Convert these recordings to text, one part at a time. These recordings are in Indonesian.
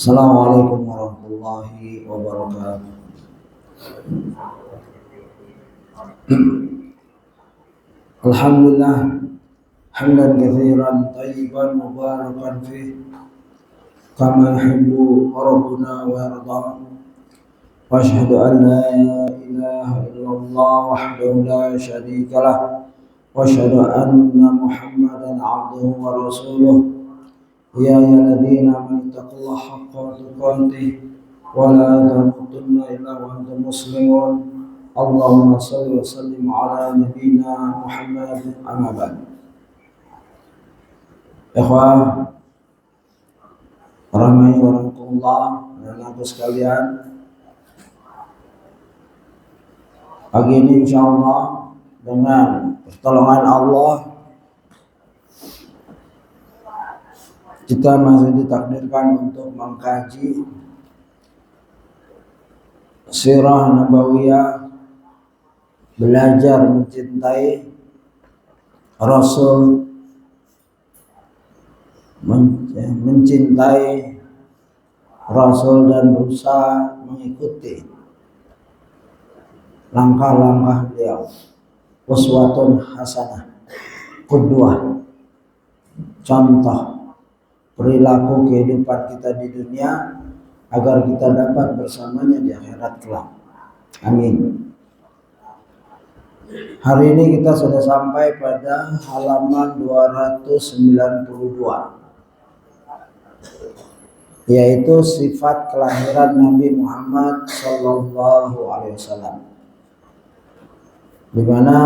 Assalamualaikum warahmatullahi wabarakatuh. Alhamdulillah hamdan katsiran thayyiban mubarakan fih kama yuhibbu rabbuna wa yarda. Wa asyhadu an la ilaha illallah wahdahu la syarika lah wa asyhadu anna Muhammadan abduhu wa rasuluh. Ya ayyuhalladzina amanu taqullaha haqqa tuqatih wa la tamutunna illa wa antum muslimun. Allahumma shalli wa sallim ala nabiyyina Muhammad amma ba'd. Ikhwah rahmani wa rahmatullah, anak-anakku sekalian, pagi ini insyaallah dengan pertolongan Allah kita masih ditakdirkan untuk mengkaji sirah nabawiyah, belajar mencintai Rasul, mencintai Rasul dan berusaha mengikuti langkah-langkah beliau. Uswatun hasanah, qudwah, contoh perilaku kehidupan kita di dunia agar kita dapat bersamanya di akhirat kelak. Amin. Hari ini kita sudah sampai pada halaman 292, yaitu sifat kelahiran Nabi Muhammad Sallallahu Alaihi Wasallam, di mana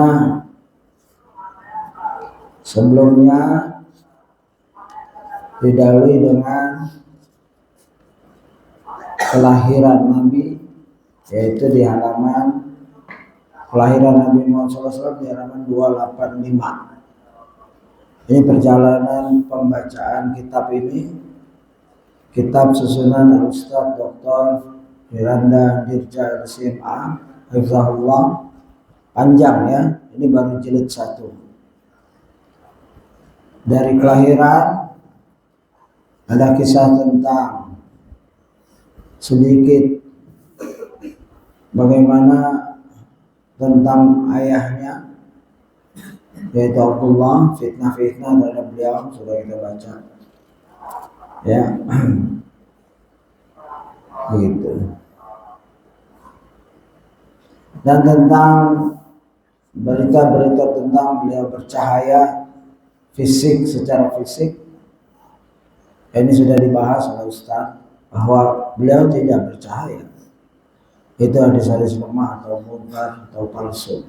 sebelumnya didahului dengan kelahiran Nabi, yaitu di halaman kelahiran Nabi Muhammad SAW di halaman 285. Ini perjalanan pembacaan kitab ini, kitab susunan Al-Ustaz Dr. Firanda Dirja LCMA Hafizahullah, panjang ya, ini baru jilid 1. Dari kelahiran ada kisah tentang sedikit bagaimana tentang ayahnya, yaitu Abdullah, fitnah-fitnah terhadap beliau sudah kita baca ya. Begitu. Dan tentang berita-berita tentang beliau bercahaya fisik, secara fisik, ini sudah dibahas oleh Ustaz bahwa beliau tidak bercahaya. Itu hadis-hadis lemah atau mungkar atau palsu.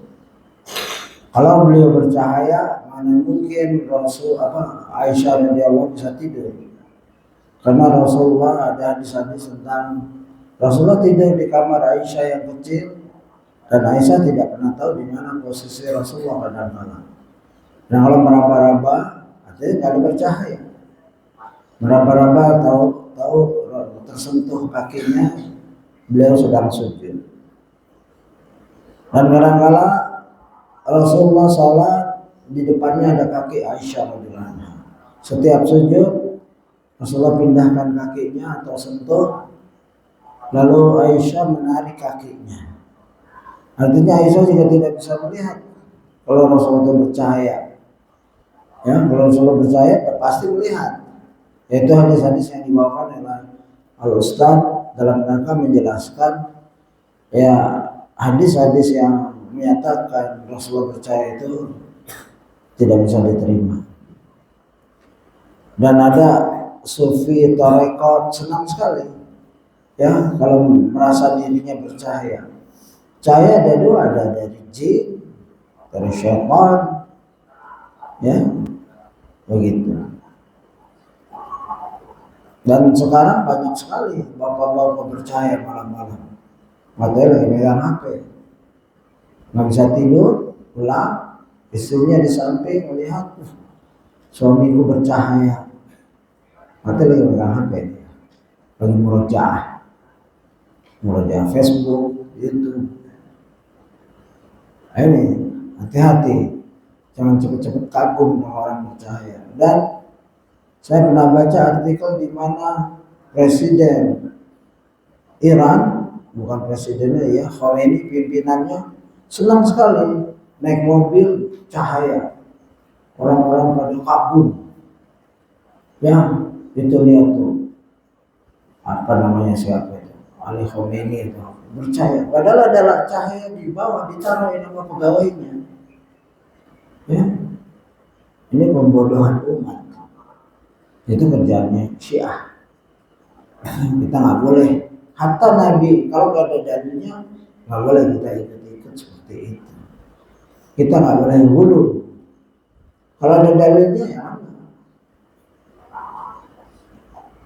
Kalau beliau bercahaya, mana mungkin Aisyah radhiyallahu bisa tidur? Karena Rasulullah ada hadis-hadis tentang Rasulullah tidur di kamar Aisyah yang kecil, dan Aisyah tidak pernah tahu di mana posisi Rasulullah pada malam. Dan kalau meraba-raba, artinya nggak ada bercahaya. Meraba-raba tahu tersentuh kakinya, beliau sedang sujud. Dan kadang-kala Rasulullah salat, di depannya ada kaki Aisyah radhiyallahu anha. Setiap sujud Rasulullah pindahkan kakinya atau sentuh, lalu Aisyah menarik kakinya. Artinya Aisyah juga tidak bisa melihat kalau Rasulullah bercahaya. Ya, kalau Rasulullah bercahaya pasti melihat. Itu hadis-hadis yang dibawakan oleh Al-Ustaz dalam rangka menjelaskan ya hadis-hadis yang menyatakan Rasulullah percaya itu tidak bisa diterima. Dan ada sufi tarekat senang sekali ya kalau merasa dirinya bercahaya. Cahaya ada dua, ada dari jin, dari syaitan, ya begitu. Dan sekarang banyak sekali bapak-bapak bercahaya malam-malam, matanya lagi megang HP, nggak bisa tidur, pulang, istrinya di samping melihat suamiku bercahaya, matanya lagi megang HP, lagi murojaah Facebook, YouTube. Ini hati-hati, jangan cepet-cepet kagum dengan orang bercahaya. Dan saya pernah baca artikel di mana presiden Iran, bukan presidennya ya, Khomeini pimpinannya senang sekali naik mobil cahaya, orang-orang pada kabur. Ya, itu lihat tuh apa namanya, siapa itu, Ali Khomeini itu percaya, padahal adalah cahaya di bawah ditaruh nama pegawainya. Ya, ini pembodohan umat. Itu kerjaannya Syiah. Kita nggak boleh, hatta Nabi kalau nggak ada dalilnya nggak boleh kita ikut-ikut seperti itu. Kita nggak boleh hulu. Kalau ada dalilnya ya.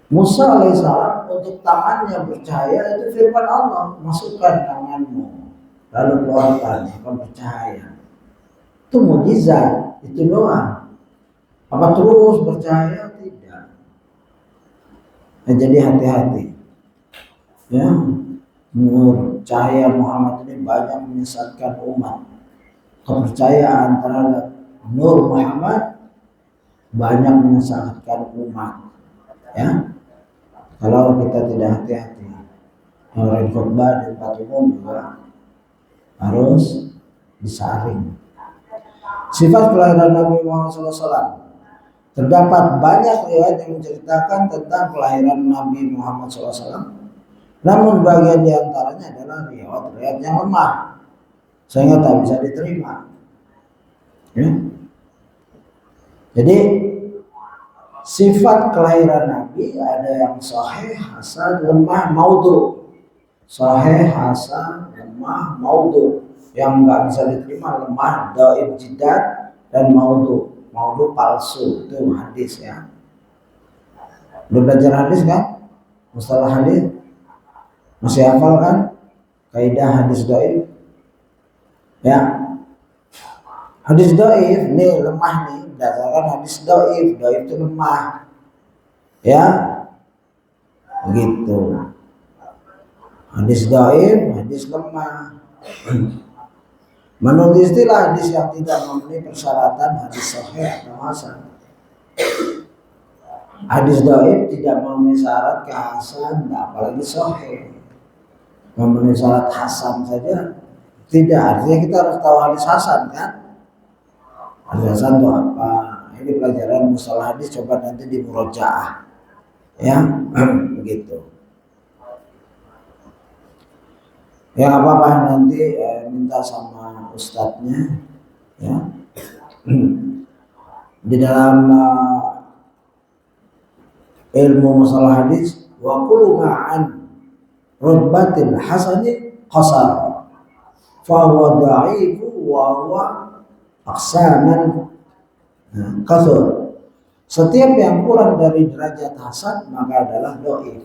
Musa alaihissalam untuk tangannya bercahaya itu firman Allah, masukkan tanganmu lalu keluarkan akan bercahaya. Itu mukjizat, itu doang. Apa terus bercahaya? Tidak. Nah, jadi hati-hati. Ya, nur cahaya Muhammad ini banyak menyesatkan umat. Kepercayaan terhadap nur Muhammad banyak menyesatkan umat. Ya, kalau kita tidak hati-hati, orang khutbah di tempat umum juga harus disaring. Sifat kelahiran Nabi Muhammad SAW. Terdapat banyak riwayat yang menceritakan tentang kelahiran Nabi Muhammad SAW. Namun bagian diantaranya adalah riwayat yang lemah, sehingga tak bisa diterima. Ya. Jadi sifat kelahiran Nabi ada yang sahih, hasan, lemah, maudhu. Sahih, hasan, lemah, maudhu. Yang nggak bisa diterima lemah, dhaif jiddat, dan maudhu. Maudhu palsu, itu hadis ya. Udah belajar hadis kan? Mustalah hadis masih hafal kan? Kaidah hadis dhaif. Ya. Hadis dhaif nih lemah nih, berdasarkan hadis dhaif. Dhaif itu lemah. Ya. Begitu. Hadis dhaif, hadis lemah. Menurut istilah hadis yang tidak memenuhi persyaratan hadis sahih atau hasan. Hadis dhaif tidak memenuhi syarat kehasan, apalagi sahih. Memenuhi syarat hasan saja tidak, artinya kita harus tahu hadis hasan kan? Hadis hasan itu apa? Ini pelajaran mustalah hadis, coba nanti di murojaah. Ya, begitu. Ya apa-apa nanti minta sama ustadznya ya. Di dalam ilmu masalah hadis, wa kullu ma'an rutbatil hasani qasar fa huwa dha'ifu wa huwa aqsaman kasur. Setiap yang kurang dari derajat hasan maka adalah dhaif,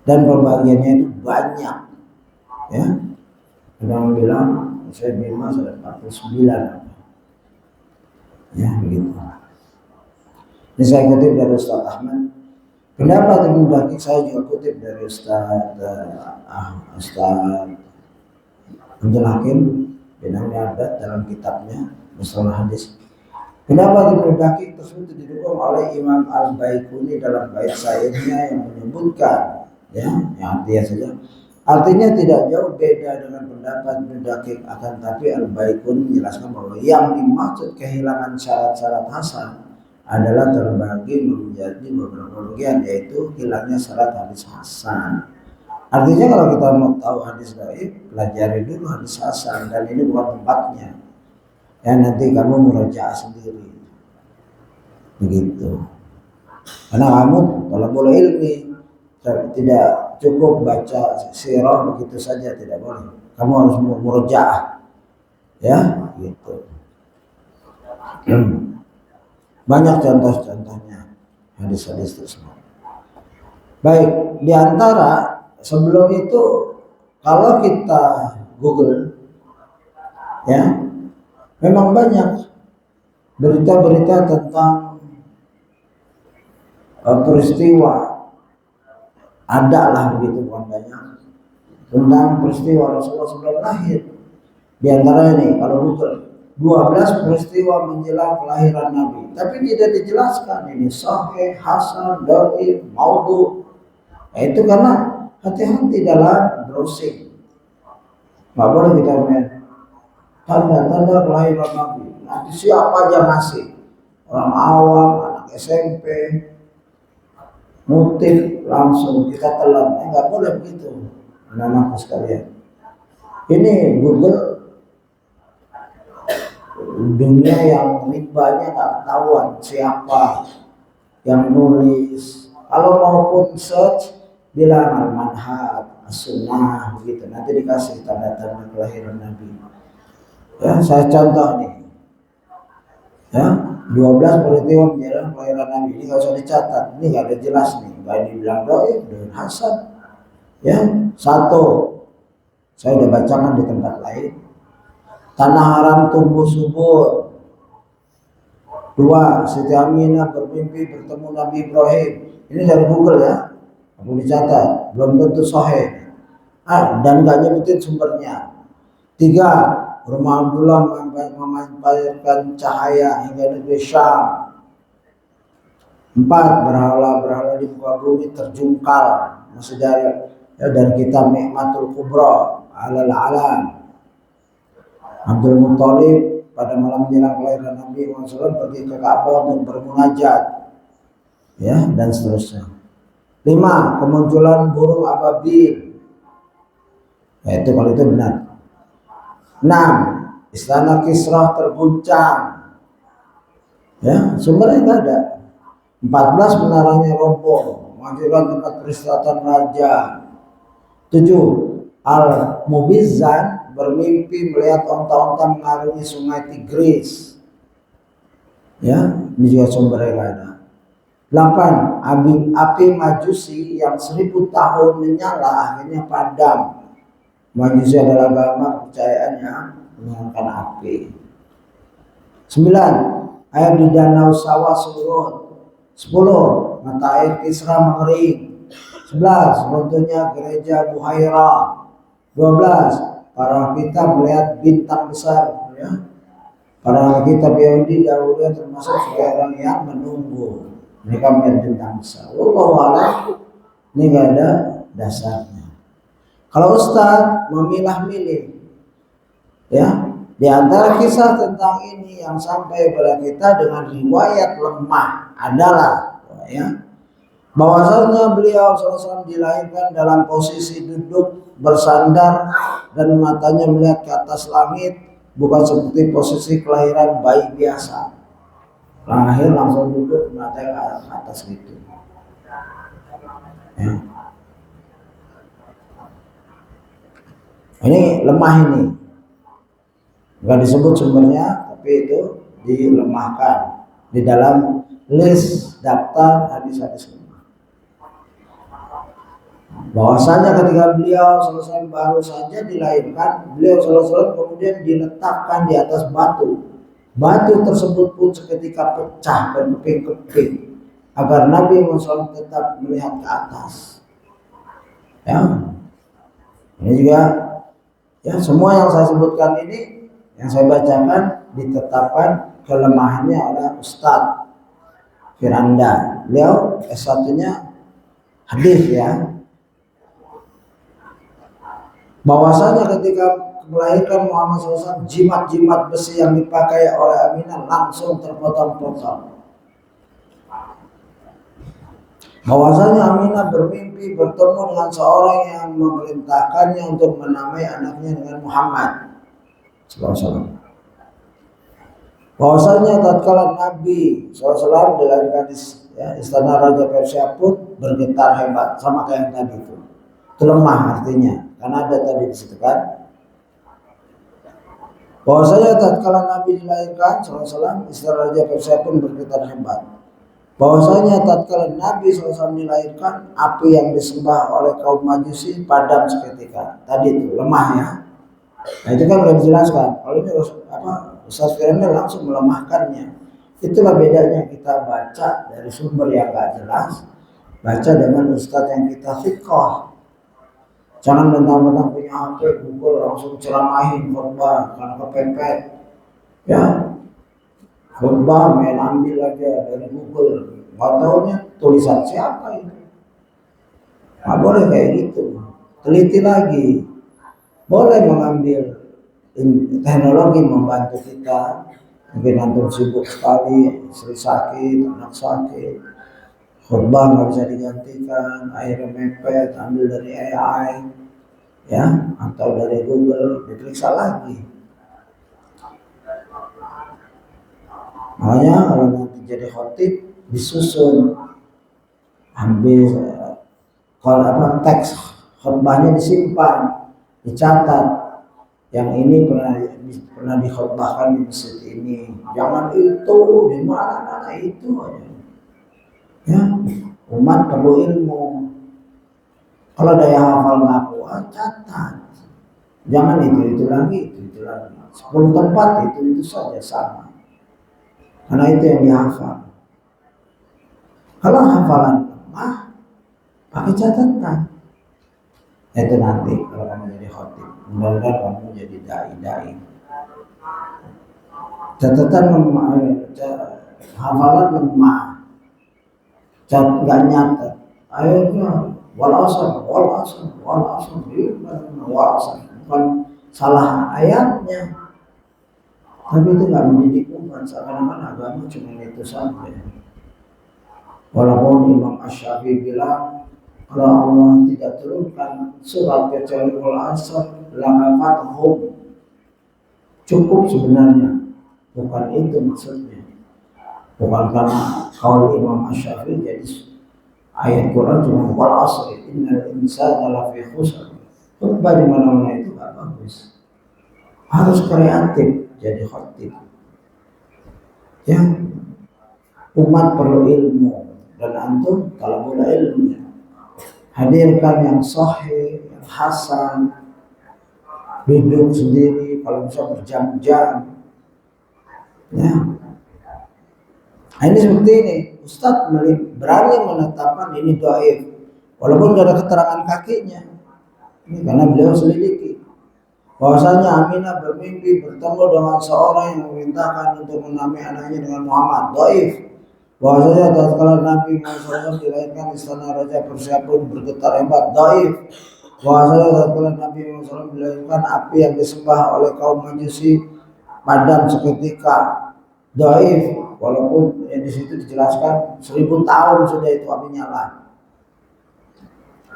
dan pembagiannya itu banyak. Ya, orang bilang saya Bima sudah 49. Ya, begitu. Ini saya kutip dari Ustaz Ahmad. Pendapat Ibnu Daqiq saya juga kutip dari Ustaz Abdul Hakim bin Abad dalam kitabnya Mustalah Hadis. Pendapat Ibnu Daqiq tersebut didukung oleh Imam Al-Baiquni dalam bait syairnya yang menyebutkan, ya, yang artinya saja. Artinya tidak jauh beda dengan pendapat Ibnu Daqiq, akan tapi Al-Baiquni menjelaskan bahwa yang dimaksud kehilangan syarat-syarat hasan adalah terbagi menjadi beberapa bagian, yaitu hilangnya syarat hadis hasan. Artinya kalau kita mau tahu hadis dhaif, pelajari dulu hadis hasan, dan ini bukan tempatnya. Ya, nanti kamu murojaah sendiri. Begitu. Karena kamu kalau boleh ilmi, tidak cukup baca sirah begitu saja, tidak boleh. Kamu harus murojaah. Ya, gitu. Banyak contoh-contohnya hadis-hadis tersebut. Baik, di antara sebelum itu kalau kita Google, ya, memang banyak berita-berita tentang peristiwa, ada lah begitu, bukan banyak, tentang peristiwa Rasulullah sebelum lahir. Di antara ini kalau Google 12 peristiwa menjelang kelahiran Nabi, tapi tidak dijelaskan ini sahih, hasan, dhaif, maudhu. Nah, itu karena hati-hati dalam browsing. Nggak boleh kita main tanda-tanda kelahiran Nabi. Nanti siapa aja ngasih, orang awam, anak SMP, motif langsung kita telan. Nggak boleh begitu, anak-anakku sekalian. Ini Google dunia yang banyak nggak ketahuan siapa yang nulis. Kalau maupun search bilang al-manhaj, as-sunnah begitu, nanti dikasih tanda-tanda kelahiran Nabi. Ya, saya contoh nih. Ya, 12 peristiwa menjelang kelahiran Nabi. Ini nggak usah dicatat. Ini nggak ada jelas nih. Nggak dibilang doib dengan Hasan. Ya, satu. Saya udah bacakan di tempat lain. Tanah haram tumbuh subur. Dua, Siti Aminah bermimpi bertemu Nabi Ibrahim. Ini dari Google ya. Aku dicatat. Belum tentu sahih. Dan nggak nyebutin sumbernya. Tiga, rumah Abdullah memancarkan cahaya hingga negeri Syam. Empat, berhala-berhala di muka bumi terjungkal. Masih dari kitab Nikmatul Kubra alal alam. Abdul Muthalib pada malam menjelang kelahiran Nabi SAW pergi ke Ka'bah untuk bermunajat, ya, dan seterusnya. 5, kemunculan burung ababil, yaitu kalau itu benar. 6, istana Kisra terguncang, ya, sumbernya tidak ada. 14, menaranya roboh, menghancurkan tempat peristirahatan raja. 7, Al-Mubizzan bermimpi melihat onta-onta mengarungi sungai Tigris. Ya, ini juga sumbernya ada. 8, api Majusi yang 1000 tahun menyala akhirnya padam. Majusi adalah agama kepercayaan yang menyalakan api. 9, air di danau sawah surut. 10, mata air Kisra mengering. 11, runtuhnya gereja Buhaira. 12, para kitab melihat bintang besar, ya. Para kitab Yahudi dahulunya termasuk sebagai orang yang menunggu. Mereka melihat bintang besar. Wallahu a'lam. Ini nggak ada dasarnya. Kalau Ustaz memilah-milih, ya, di antara kisah tentang ini yang sampai kepada kita dengan riwayat lemah adalah, ya, bahwasanya beliau SAW dilahirkan dalam posisi duduk bersandar dan matanya melihat ke atas langit, bukan seperti posisi kelahiran bayi biasa. Lahir langsung duduk matanya ke atas gitu. Ya. Ini lemah ini. Enggak disebut sumbernya, tapi itu dilemahkan di dalam list daftar hadis-hadis lemah. Bahwasanya ketika beliau selesai baru saja dilahirkan, beliau selesai kemudian diletakkan di atas batu. Batu tersebut pun seketika pecah dan keping-keping agar Nabi Muhammad tetap melihat ke atas. Ya, ini juga, ya, semua yang saya sebutkan ini, yang saya bacakan ditetapkan kelemahannya oleh Ustadz Firanda. Beliau S1-nya hadis, ya. Bahwasanya ketika melahirkan Muhammad SAW, jimat-jimat besi yang dipakai oleh Aminah langsung terpotong-potong. Bahwasanya Aminah bermimpi bertemu dengan seorang yang memerintahkannya untuk menamai anaknya dengan Muhammad SAW. Bahwasanya tatkala Nabi SAW dilahirkan di, ya, istana Raja Persia pun bergetar hebat, sama kayak yang tadi itu. Itu lemah artinya, karena ada tadi di situ kan. Bahwasanya tatkala Nabi dilahirkan SAW, istana Raja Persia pun bergetar hebat. Bahwasanya tatkala Nabi SAW dilahirkan, api yang disembah oleh kaum Majusi padam seketika. Tadi itu lemah, ya. Nah, itu kan sudah dijelaskan. Kalau ini Ustaz Firanda langsung melemahkannya. Itulah bedanya kita baca dari sumber yang gak jelas, baca dengan Ustaz yang kita fiqh. Jangan mentang-mentang punya HP Google langsung ceramahin khutbah karena kepepet, ya. Khutbah main ambil aja dari Google, nggak taunya tulisan siapa itu. Nggak boleh kayak gitu. Teliti lagi. Boleh mengambil teknologi membantu kita. Mungkin antum sibuk sekali, istri sakit, anak sakit, khutbah nggak bisa digantikan, akhirnya mepet, ambil dari AI, ya, atau dari Google, diperiksa lagi. Makanya kalau nanti jadi khotib disusun, ambil kalau apa teks khutbahnya disimpan, dicatat. Yang ini pernah dikhotbahkan di masjid ini. Jangan itu di mana-mana itu aja. Ya, umat perlu ilmu. Kalau daya hafal nggak kuat, catat. Jangan itu lagi, itu lagi. 10 tempat itu saja sama. Karena itu yang dihafal. Kalau hafalan lemah, pakai catatan. Itu nanti kalau kamu jadi khotib. Mudah-mudahan kamu jadi dai-dai. Catatan lemah, hafalan lemah, nggak nyatet. Akhirnya wal asr, bukan salah ayatnya, tapi itu nggak mendidik umat. Seakan-akan agama cuma itu saja. Walaupun Imam Asy-Syafi'i bilang kalau Allah tidak turunkan surat kecuali wal asr lakafathum, cukup sebenarnya. Bukan itu maksudnya. Bukan karena kaul Imam Asy-Syafi'i jadi ayat Quran cuma wal asr innal insana lafi khusr. Khutbah di mana-mana itu gak bagus. Harus kreatif jadi khatib. Ya, umat perlu ilmu dan antum kalau boleh ilmu, hadirkan yang sahih, yang hasan, duduk sendiri kalau bisa berjam-jam. Ya, nah, ini seperti ini. Ustadz berani menetapkan ini dhaif walaupun tidak ada keterangan kakinya. Ini karena beliau selidiki bahwasanya Aminah bermimpi bertemu dengan seorang yang memerintahkan untuk menamai anaknya dengan Muhammad. Dhaif. Bahwasanya tatkala Nabi Muhammad SAW dilahirkan istana Raja Persia pun bergetar hebat. Dhaif. Bahwasanya tatkala Nabi Muhammad SAW dilahirkan api yang disembah oleh kaum Majusi padam seketika. Dhaif. Walaupun di situ dijelaskan 1000 tahun sudah itu api nyala.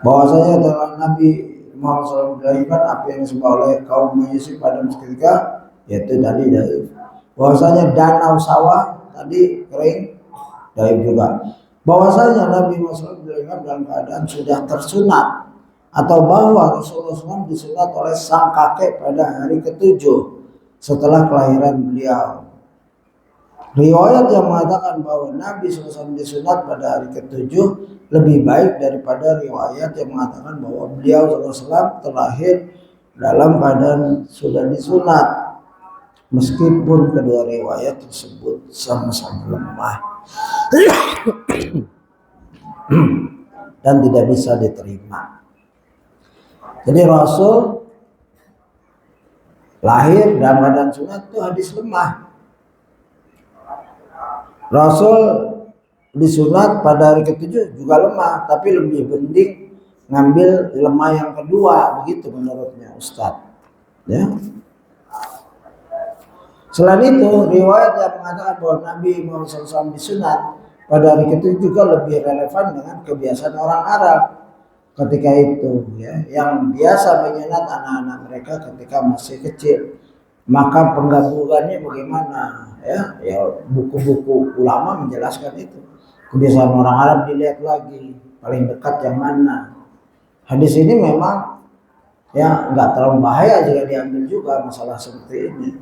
Bahwasanya dalam Nabi Muhammad SAW dilahirkan api yang disembah oleh kaum Majusi padam seketika, yaitu tadi dhaif. Bahwasanya danau sawah tadi kering, dhaif juga. Bahwasanya Nabi Muhammad SAW dilahirkan dalam keadaan sudah tersunat, atau bahwa Rasulullah SAW disunat oleh sang kakek pada hari ke-7 setelah kelahiran beliau. Riwayat yang mengatakan bahwa Nabi SAW disunat pada hari ke-7 lebih baik daripada riwayat yang mengatakan bahwa beliau SAW terlahir dalam keadaan sudah disunat. Meskipun kedua riwayat tersebut sama-sama lemah dan tidak bisa diterima. Jadi Rasul lahir dalam keadaan sunat itu hadis lemah. Rasul disunat pada hari ke-7 juga lemah, tapi lebih penting ngambil lemah yang kedua, begitu menurutnya Ustadz. Ya. Selain itu, riwayat yang mengatakan bahwa Nabi Muhammad SAW disunat pada hari ke-7 juga lebih relevan dengan kebiasaan orang Arab ketika itu, ya, yang biasa menyunat anak-anak mereka ketika masih kecil. Maka penggabungannya bagaimana? Ya, buku-buku ulama menjelaskan itu. Kebiasaan orang Arab dilihat lagi, paling dekat yang mana. Hadis ini memang ya nggak terlalu bahaya jika diambil juga masalah seperti ini.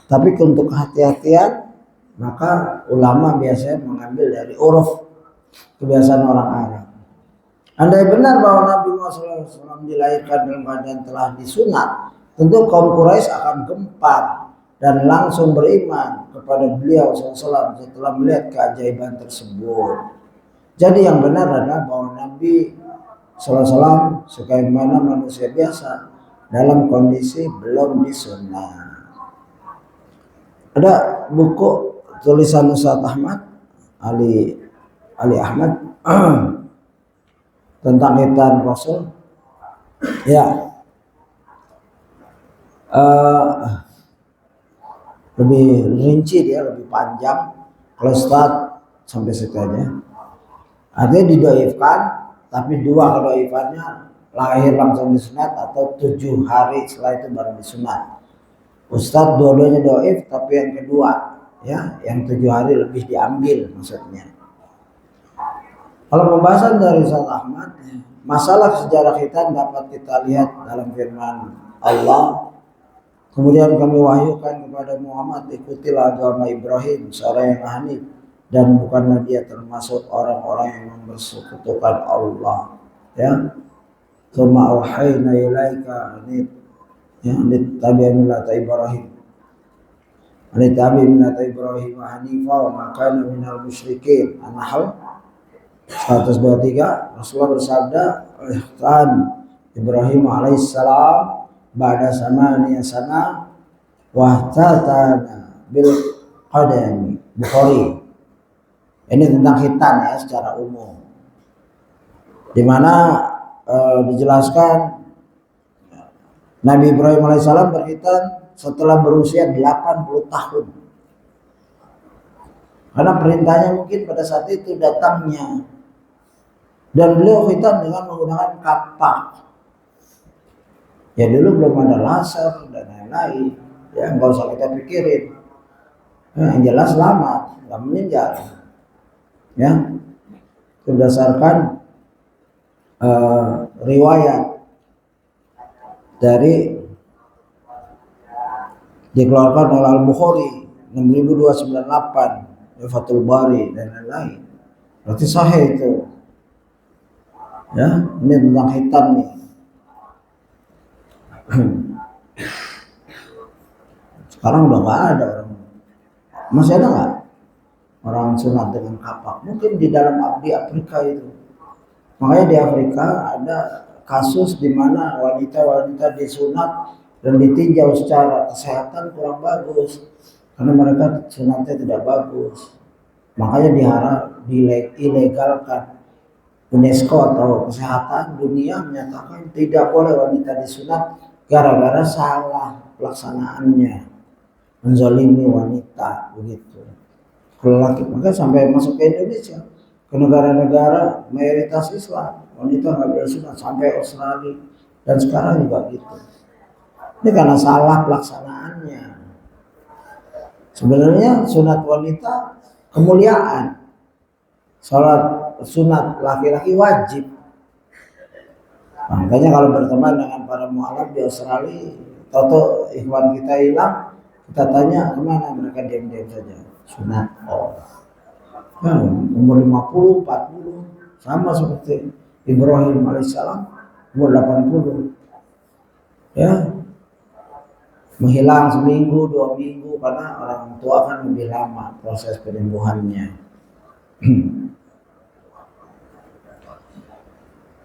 Tapi untuk kehati-hatian, maka ulama biasanya mengambil dari uruf kebiasaan orang Arab. Andai benar bahwa Nabi Muhammad SAW dilahirkan dalam keadaan telah disunat, tentu kaum Quraisy akan gempar dan langsung beriman kepada beliau SAW setelah melihat keajaiban tersebut. Jadi yang benar adalah bahwa Nabi SAW sebagaimana manusia biasa dalam kondisi belum disunat. Ada buku tulisan Ustaz Ahmad Ali Ahmad tentang khitan Rasul. Ya, lebih rinci dia, lebih panjang. Kalau start sampai situ aja. Artinya didoifkan, tapi dua kedoifannya, lahir langsung disunat atau 7 hari setelah itu baru disunat. Ustadz dua-duanya doif, tapi yang kedua, ya, yang 7 hari lebih diambil maksudnya. Kalau pembahasan dari Ustaz Ahmad, masalah sejarah khitan dapat kita lihat dalam firman Allah. Kemudian kami wahyukan kepada Muhammad, ikutilah agama Ibrahim, seorang yang hanif, dan bukanlah dia termasuk orang-orang yang mempersekutukan Allah. Ya, tsumma auhayna ilaika tabi'a millata Ibrahim. Tabi'a millata Ibrahim hanifa wa ma kana minal musyrikin. An-Nahl 123. Rasulullah bersabda, "Ihsan Ibrahim alaihissalam ba'da samaniya sana wa tatana bil qadami." Bukhari. Ini tentang khitan ya secara umum. Di mana dijelaskan Nabi Ibrahim alaihissalam berkhitan setelah berusia 80 tahun. Karena perintahnya mungkin pada saat itu datangnya. Dan beliau khitan dengan menggunakan kapak. Ya dulu belum ada laser dan lain-lain. Ya nggak usah kita pikirin. Yang jelas selamat, nggak meninggal. Ya, berdasarkan riwayat dari dikeluarkan oleh Al-Bukhari 6298, Fathul Bari dan lain-lain. Berarti sahih itu. Ya, ini tentang khitan nih. Sekarang udah nggak ada orang. Masih ada nggak orang sunat dengan kapak? Mungkin di dalam di Afrika itu. Makanya di Afrika ada kasus di mana wanita-wanita disunat dan ditinjau secara kesehatan kurang bagus karena mereka sunatnya tidak bagus. Makanya dilegalkan. UNESCO atau kesehatan dunia menyatakan tidak boleh wanita disunat gara-gara salah pelaksanaannya, menzalimi wanita begitu. Kalau laki, maka sampai masuk ke Indonesia, ke negara-negara mayoritas Islam, wanita nggak boleh sunat, sampai Australia dan sekarang juga gitu. Ini karena salah pelaksanaannya. Sebenarnya sunat wanita kemuliaan, sholat sunat laki-laki wajib. Makanya kalau berteman dengan para mualaf di Australia, toto ikhwan kita hilang, kita tanya kemana, mereka diam-diam saja. Sunat. Oh, ya, umur 50, 40 sama seperti Ibrahim alaihissalam umur 80. Ya, menghilang seminggu, 2 minggu karena orang tua kan lebih lama proses penyembuhannya.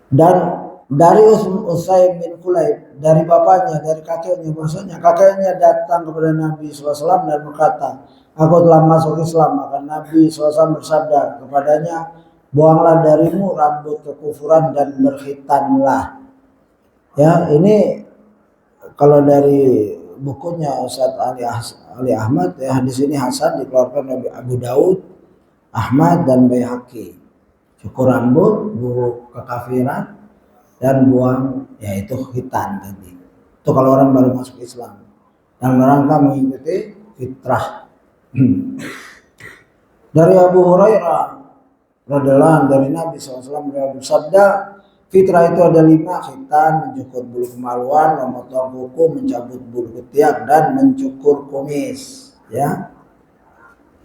Dan dari Usaim bin Kulaib, dari bapaknya, dari kakeknya, maksudnya kakeknya datang kepada Nabi SAW dan berkata, aku telah masuk Islam. Maka Nabi SAW bersabda kepadanya, buanglah darimu rambut kekufuran dan berkhitanlah. Ya, ini kalau dari bukunya Ustaz Ali Ahmad, ya, hadis ini hasan, dikeluarkan oleh Abu Daud, Ahmad dan Baihaqi. Cukur rambut, buruk kekafiran, dan buang yaitu khitan tadi. Itu kalau orang baru masuk Islam dan rangka mengikuti fitrah. Dari Abu Hurairah radhiyallahu anhu dari Nabi SAW bersabda, fitrah itu ada 5: khitan, mencukur bulu kemaluan, memotong kuku, mencabut bulu ketiak, dan mencukur kumis. Ya,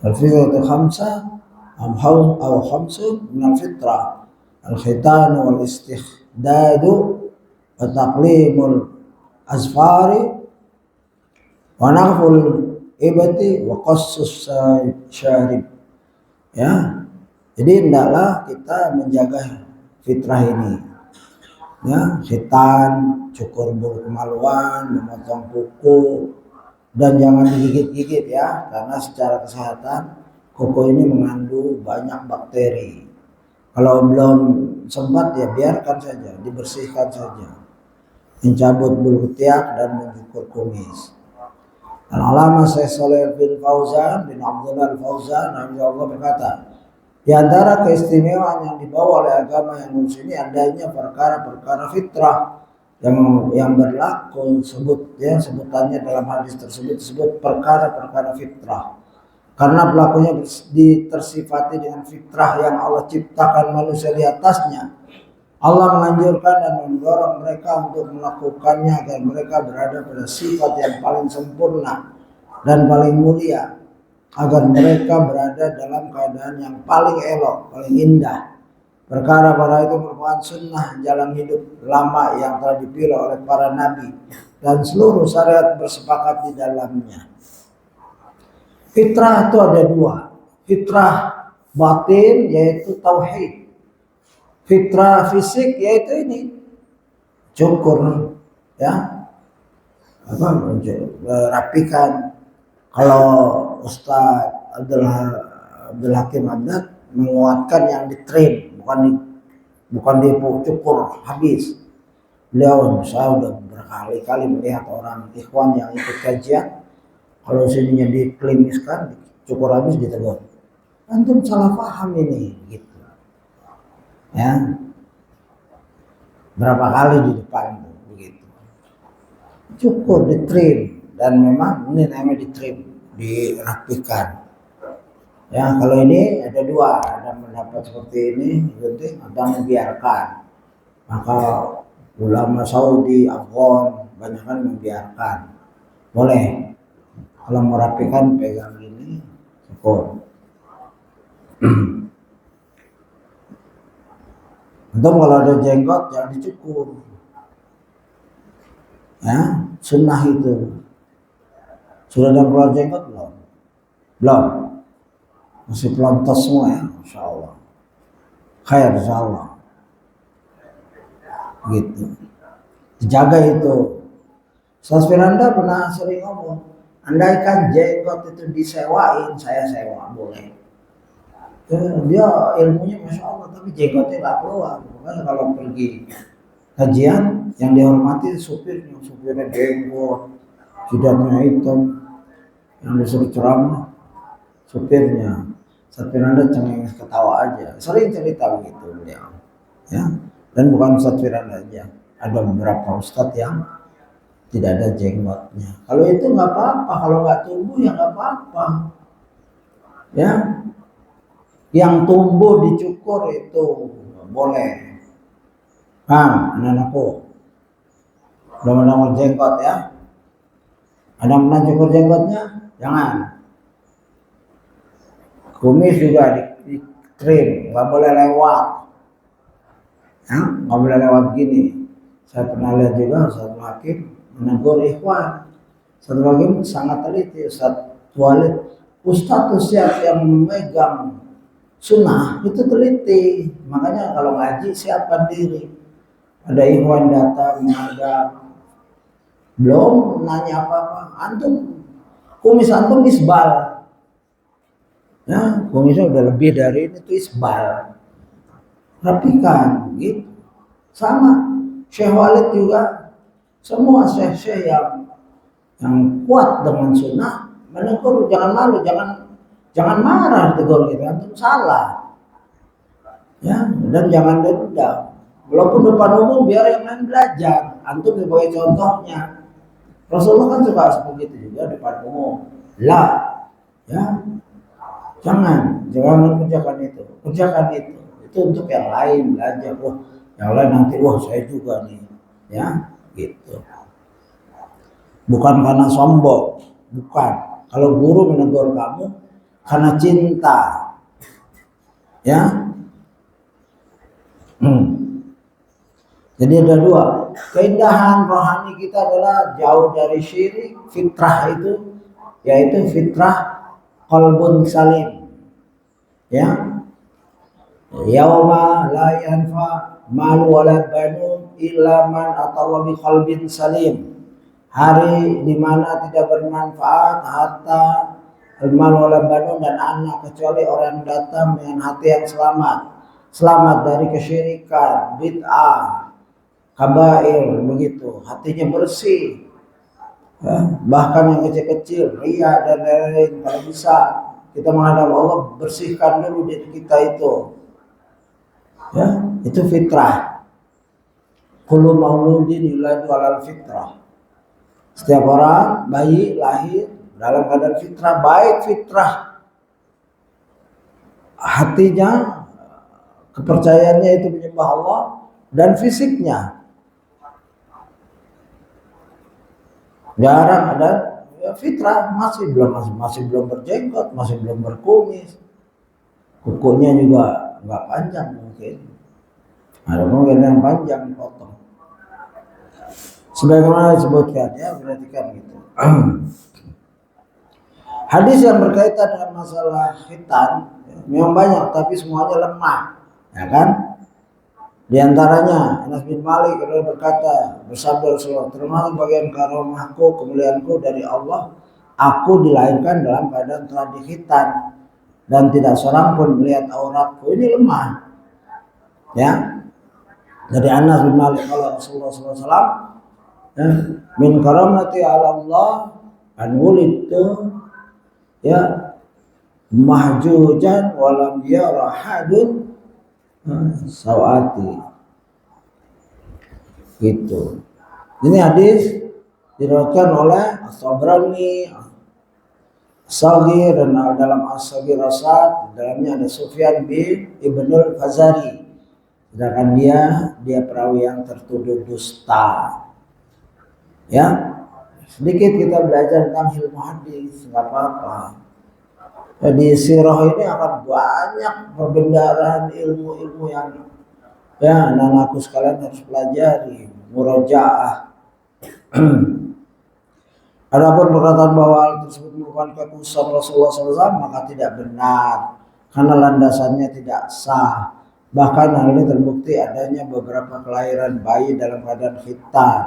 al-fitrah itu khamsah atau khamsun min al-fitrah, al-khitan wal istikhdadu wa taqlimul azfari wa naqful ibati wa qassus syarib. Ya, jadi hendaklah kita menjaga fitrah ini. Ya, khitan, cukur bulu kemaluan, memotong kuku, dan jangan digigit-gigit ya, karena secara kesehatan kuku ini mengandung banyak bakteri. Kalau belum sempat ya biarkan saja, dibersihkan saja. Mencabut bulu ketiak dan mencukur kumis. Al-Alama Syekh Shalih bin Fauzan bin Abdullah Al-Fauzan Allah berkata, di antara keistimewaan yang dibawa oleh agama yang lurus ini adanya perkara-perkara fitrah yang berlaku, sebutannya dalam hadis tersebut disebut perkara-perkara fitrah. Karena pelakunya tersifati dengan fitrah yang Allah ciptakan manusia di atasnya. Allah menganjurkan dan mendorong mereka untuk melakukannya agar mereka berada pada sifat yang paling sempurna dan paling mulia, agar mereka berada dalam keadaan yang paling elok, paling indah. Perkara-perkara itu merupakan sunnah jalan hidup lama yang telah dipilih oleh para nabi dan seluruh syariat bersepakat di dalamnya. Fitrah itu ada dua, fitrah batin yaitu tauhid, fitrah fisik yaitu ini cukur, ya, rapikan. Kalau Ustaz Abdul Hakim Haddad menguatkan yang di trim, bukan cukur habis. Beliau saya udah berkali-kali melihat orang ikhwan yang ikut kajian, kalau sininya diklimiskan, cukur habis ditegur. Antum salah paham ini, gitu. Ya, berapa kali di depan begitu. Cukur, ditrim, dan memang ini namanya ditrim, dirapikan. Ya, kalau ini ada dua, ada pendapat seperti ini, gitu, ada membiarkan. Maka ulama Saudi, Afghan, banyak kan membiarkan. Boleh. Kalau mau rapikan pegang gini, cukur. Untuk kalau ada jenggot jangan dicukur. Ya, sunnah itu. Sudah ada keluar jenggot belum? Belum. Masih pelontos semua ya, insya Allah. Khair insya Allah. Gitu. Dijaga itu. Ustaz Firanda pernah sering ngomong, andaikan jenggot itu disewain, saya sewa, boleh. Dia ilmunya Masya Allah, tapi jenggotnya nggak keluar. Makanya kalau pergi kajian, yang dihormati supirnya jenggot, jidatnya hitam, yang disuruh ceramah, supirnya. Ustaz Firanda cengeng ketawa aja, sering cerita begitu beliau. Ya, dan bukan Ustaz Firanda aja, ada beberapa ustadz yang tidak ada jenggotnya. Kalau itu nggak apa-apa, kalau nggak tumbuh ya nggak apa-apa. Ya, yang tumbuh dicukur itu boleh. Anak-anakku, belum ada jenggot ya. Ada yang pernah cukur jenggotnya? Jangan. Kumis juga di trim, nggak boleh lewat. Ya, nggak boleh lewat gini. Saya pernah lihat juga satu hakim menegur ikhwan. Satu hakim sangat teliti, Ustaz Walid. Ustaz siap yang memegang sunnah itu teliti. Makanya kalau ngaji siapkan diri. Ada ikhwan datang menghadap, belum nanya apa-apa, antum kumis antum isbal. Ya, kumisnya udah lebih dari ini tuh isbal. Rapikan gitu. Sama Syekh Walid juga, semua syekh-syekh yang kuat dengan sunnah menegur, jangan malu, jangan marah tegur gitu, antum salah. Ya, dan jangan dendam. Walaupun depan umum biar yang lain belajar, antum sebagai contohnya. Rasulullah kan suka begitu juga depan umum. Lah, ya, jangan kerjakan itu. Itu untuk yang lain belajar. Wah, yang lain nanti saya juga nih, ya, gitu. Bukan karena sombong, bukan. Kalau guru menegur kamu karena cinta, ya. Jadi ada dua. Keindahan rohani kita adalah jauh dari syirik, fitrah itu, yaitu fitrah qalbun salim. Ya. Yauma la yanfa malu wala banun illa man atallaha bi qalbin salim. Hari di mana tidak bermanfaat harta, mal wala banun dan anak kecuali orang yang datang dengan hati yang selamat. selamat dari kesyirikan, bid'ah, kabair, begitu. Hatinya bersih. Ya, bahkan yang kecil-kecil, ria dan lain-lain, kalau bisa kita menghadap Allah, bersihkan dulu diri kita itu. Ya, itu fitrah. Kullu mauludin yuladu alal fitrah. Setiap orang bayi lahir dalam keadaan fitrah, baik fitrah hatinya, kepercayaannya itu menyembah Allah, dan fisiknya. Jarang ada ya, fitrah masih belum berjenggot, masih belum berkumis, kukunya juga nggak panjang mungkin, ada mungkin yang panjang potong. Sebagaimana disebutkan ya, perhatikan gitu. Hadis yang berkaitan dengan masalah khitan ya, memang banyak, tapi semuanya lemah, ya kan? Di antaranya Anas bin Malik berkata, bersabda Rasulullah, termasuk bagian karomahku, kemuliaanku dari Allah, aku dilahirkan dalam keadaan telah dikhitan dan tidak seorang pun melihat auratku. Ini lemah, ya. Dari Anas bin Malik kalau Rasulullah SAW, ya, min karamati ala Allah an wulidtu ya mahjujan walam yara hadun sawati, gitu. Ini hadis diriwayatkan oleh As-Sabrani, As-Saghir, dan dalam As-Saghir Rasad dalamnya ada Sufyan bin Ibnul Fazari, sedangkan dia perawi yang tertuduh dusta. Ya, sedikit kita belajar tentang ilmu hadis, nggak apa-apa. Di sirah ini akan banyak perbendaharaan ilmu-ilmu yang ya anak-anakku sekalian harus pelajari, murojaah. Adapun perkataan bahwa hal tersebut merupakan kekhususan Rasulullah SAW maka tidak benar, karena landasannya tidak sah. Bahkan hal ini terbukti adanya beberapa kelahiran bayi dalam keadaan khitan.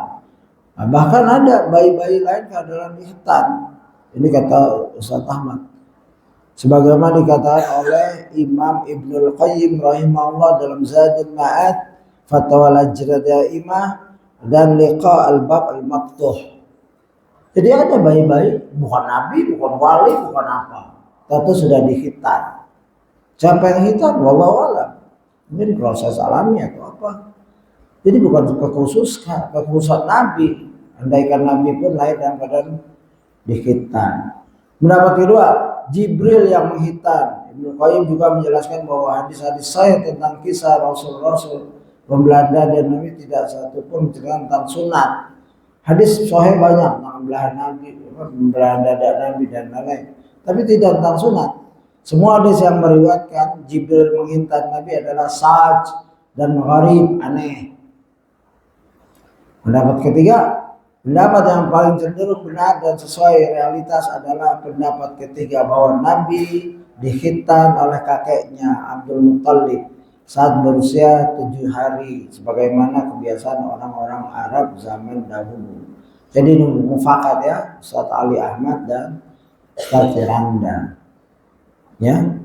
Nah, bahkan ada bayi-bayi lain keadaan khitan. Ini kata Ustaz Ahmad. Sebagaimana dikatakan oleh Imam Ibnul Qayyim rahimahullah dalam Zadul Ma'ad, Fatwa Lajnah Daimah, dan Liqa al-Bab al-Maqtuh. Jadi ada bayi-bayi bukan nabi, bukan wali, bukan apa, tapi sudah dikhitan. Siapa yang hitan? Wallahu a'lam. Ini proses alami atau apa? Jadi bukan kekhususan nabi. Andaikan nabi pun lahir dalam keadaan dikhitan. Pendapat kedua, Jibril yang menghitan. Ibnu Qayyim juga menjelaskan bahwa hadis-hadis sahih tentang kisah Rasul-Rasul pembelanda dan Nabi tidak satu pun menceritakan tentang sunat. Hadis sahih banyak tentang belahan Nabi, belahan dada Nabi dan lain-lain, tapi tidak tentang sunat. Semua hadis yang meriwayatkan Jibril menghitan Nabi adalah saj dan gharib, aneh. Pendapat ketiga, pendapat yang paling cenderung benar dan sesuai realitas adalah pendapat ketiga bahwa Nabi dikhitan oleh kakeknya Abdul Muttalib saat berusia 7 hari sebagaimana kebiasaan orang-orang Arab zaman dahulu. Jadi mufakat ya, Ustaz Ali Ahmad dan Ustaz Firanda. Ya.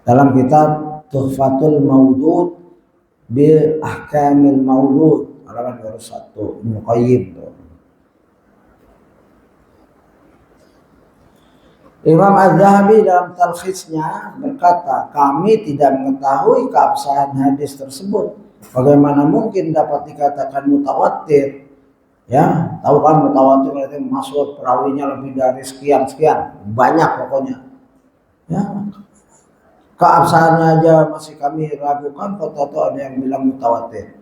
Dalam kitab Tuhfatul Maudud bil Ahkamil Maulud halaman 21 Ibnu Qayyim. Imam Az-Zahabi dalam talkhisnya berkata, kami tidak mengetahui keabsahan hadis tersebut. Bagaimana mungkin dapat dikatakan mutawatir? Ya, tahu kan mutawatir itu maksud perawinya lebih dari sekian, banyak pokoknya. Ya, keabsahannya aja masih kami ragukan, kata ada yang bilang mutawatir.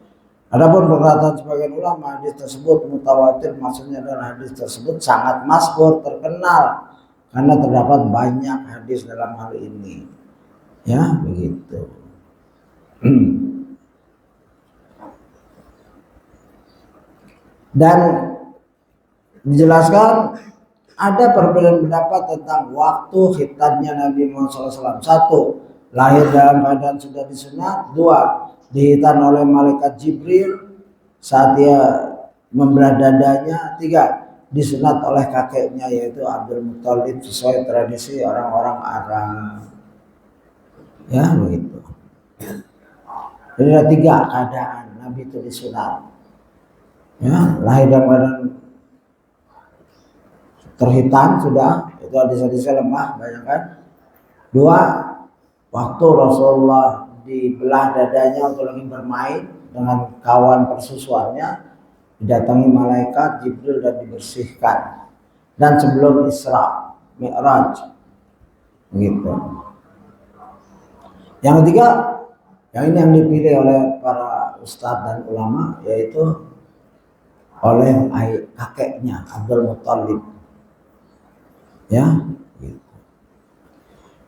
Adapun perkataan sebagian ulama, hadis tersebut mutawatir maksudnya adalah hadis tersebut sangat masyhur, terkenal. Karena terdapat banyak hadis dalam hal ini. Ya, begitu. Dan dijelaskan ada perbedaan pendapat tentang waktu khitannya Nabi Muhammad SAW. 1. Lahir dalam keadaan sudah disunat. 2. Dihitan oleh malaikat Jibril saat dia membelah dadanya. 3. Disunat oleh kakeknya yaitu Abdul Muttalib sesuai tradisi orang-orang Arab. Ya, begitu. Jadi ada 3 keadaan Nabi itu disunat. Ya, lahir dalam badan terhitam sudah, itu hadis-hadis lemah banyak kan. 2, waktu Rasulullah dibelah dadanya untuk lagi bermain dengan kawan persusuannya, didatangi malaikat Jibril dan dibersihkan. Dan sebelum Isra Mi'raj gitu. Yang ketiga, yang ini yang dipilih oleh para ustadz dan ulama, yaitu oleh kakeknya Abdul Muthalib. Ya, gitu.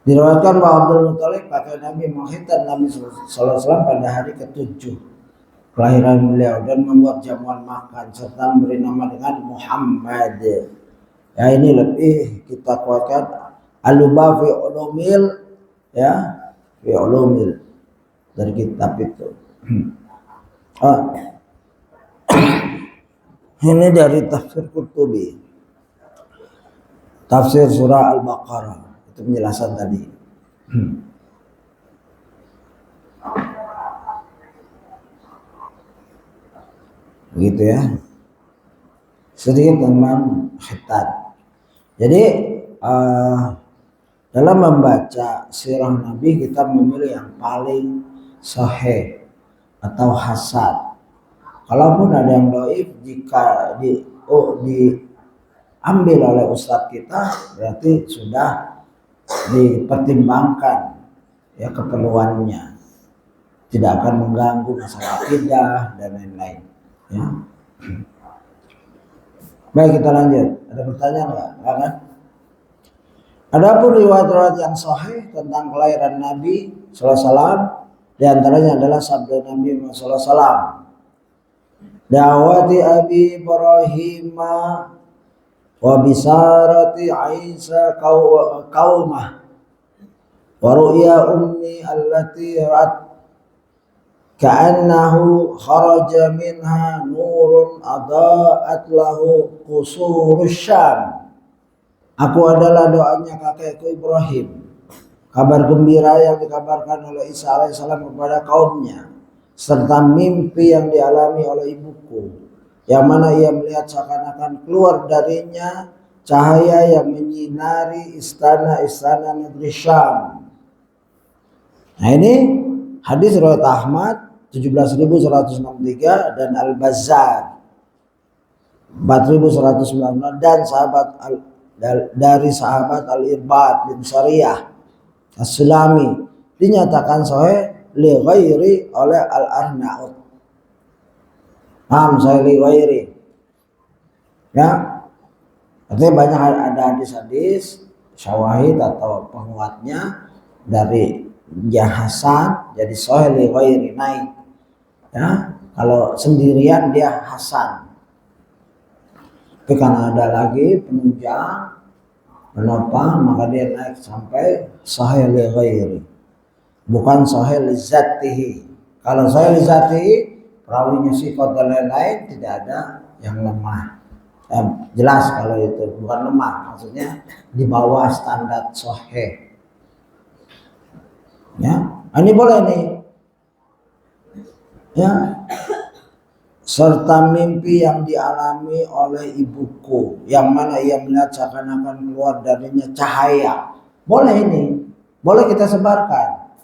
Diriwayatkan bahwa Abdul Muthalib kakek Nabi menghitan Nabi sallallahu alaihi wasallam pada hari ke-7 kelahiran beliau dan membuat jamuan makan serta memberi nama dengan Muhammad. Ya, ini lebih kita kuatkan aluba fi ulumil, ya, fi ulumil dari kitab itu. Ini dari tafsir Qurtubi, tafsir surah Al-Baqarah, itu penjelasan tadi. Begitu ya, sedikit tentang khitan. Jadi dalam membaca sirah Nabi kita memilih yang paling sahih atau hasan. Kalaupun ada yang dhaif, jika diambil oleh ustadz kita, berarti sudah dipertimbangkan ya keperluannya, tidak akan mengganggu masalah akidah dan lain-lain. Ya. Baik, kita lanjut. Ada pertanyaan nggak? Kan? Adapun riwayat-riwayat yang sahih tentang kelahiran Nabi sallallahu alaihi wasallam, di antaranya adalah sabda Nabi sallallahu alaihi wasallam, da'wati Abi Ibrahim wa bisarati Isa qaumah wa ru'ya ummi allati ra'at ka'annahu kharaja minha nurun adha'at lahu qusurus Syam. Aku adalah doanya kakekku Ibrahim, kabar gembira yang dikabarkan oleh Isa alaihissalam kepada kaumnya, serta mimpi yang dialami oleh ibuku, yang mana ia melihat seakan-akan keluar darinya cahaya yang menyinari istana-istana negeri Syam. Nah, ini hadis riwayat Ahmad 17.163 dan Al-Bazzar 4.190 dan dari sahabat Al-Irbad bin Sariyah As-Sulami dinyatakan sahih li ghairi oleh Al-Arnaud. Paham saya li ghairi? Ya. Artinya banyak ada hadis-hadis syawahid atau penguatnya dari yang hasan jadi sahih li ghairi, naik. Ya, kalau sendirian dia hasan. Tapi karena ada lagi penunjang, penopang, maka dia naik sampai sahih li ghairi, bukan sahih li zatihi. Kalau sahih li zatihi, perawinya sifat dan lain-lain, tidak ada yang lemah. Jelas kalau itu bukan lemah, maksudnya di bawah standar sahih. Ya, ini boleh nih. Ya. Serta mimpi yang dialami oleh ibuku, yang mana ia melihat seakan-akan keluar darinya cahaya. Boleh ini, boleh kita sebarkan.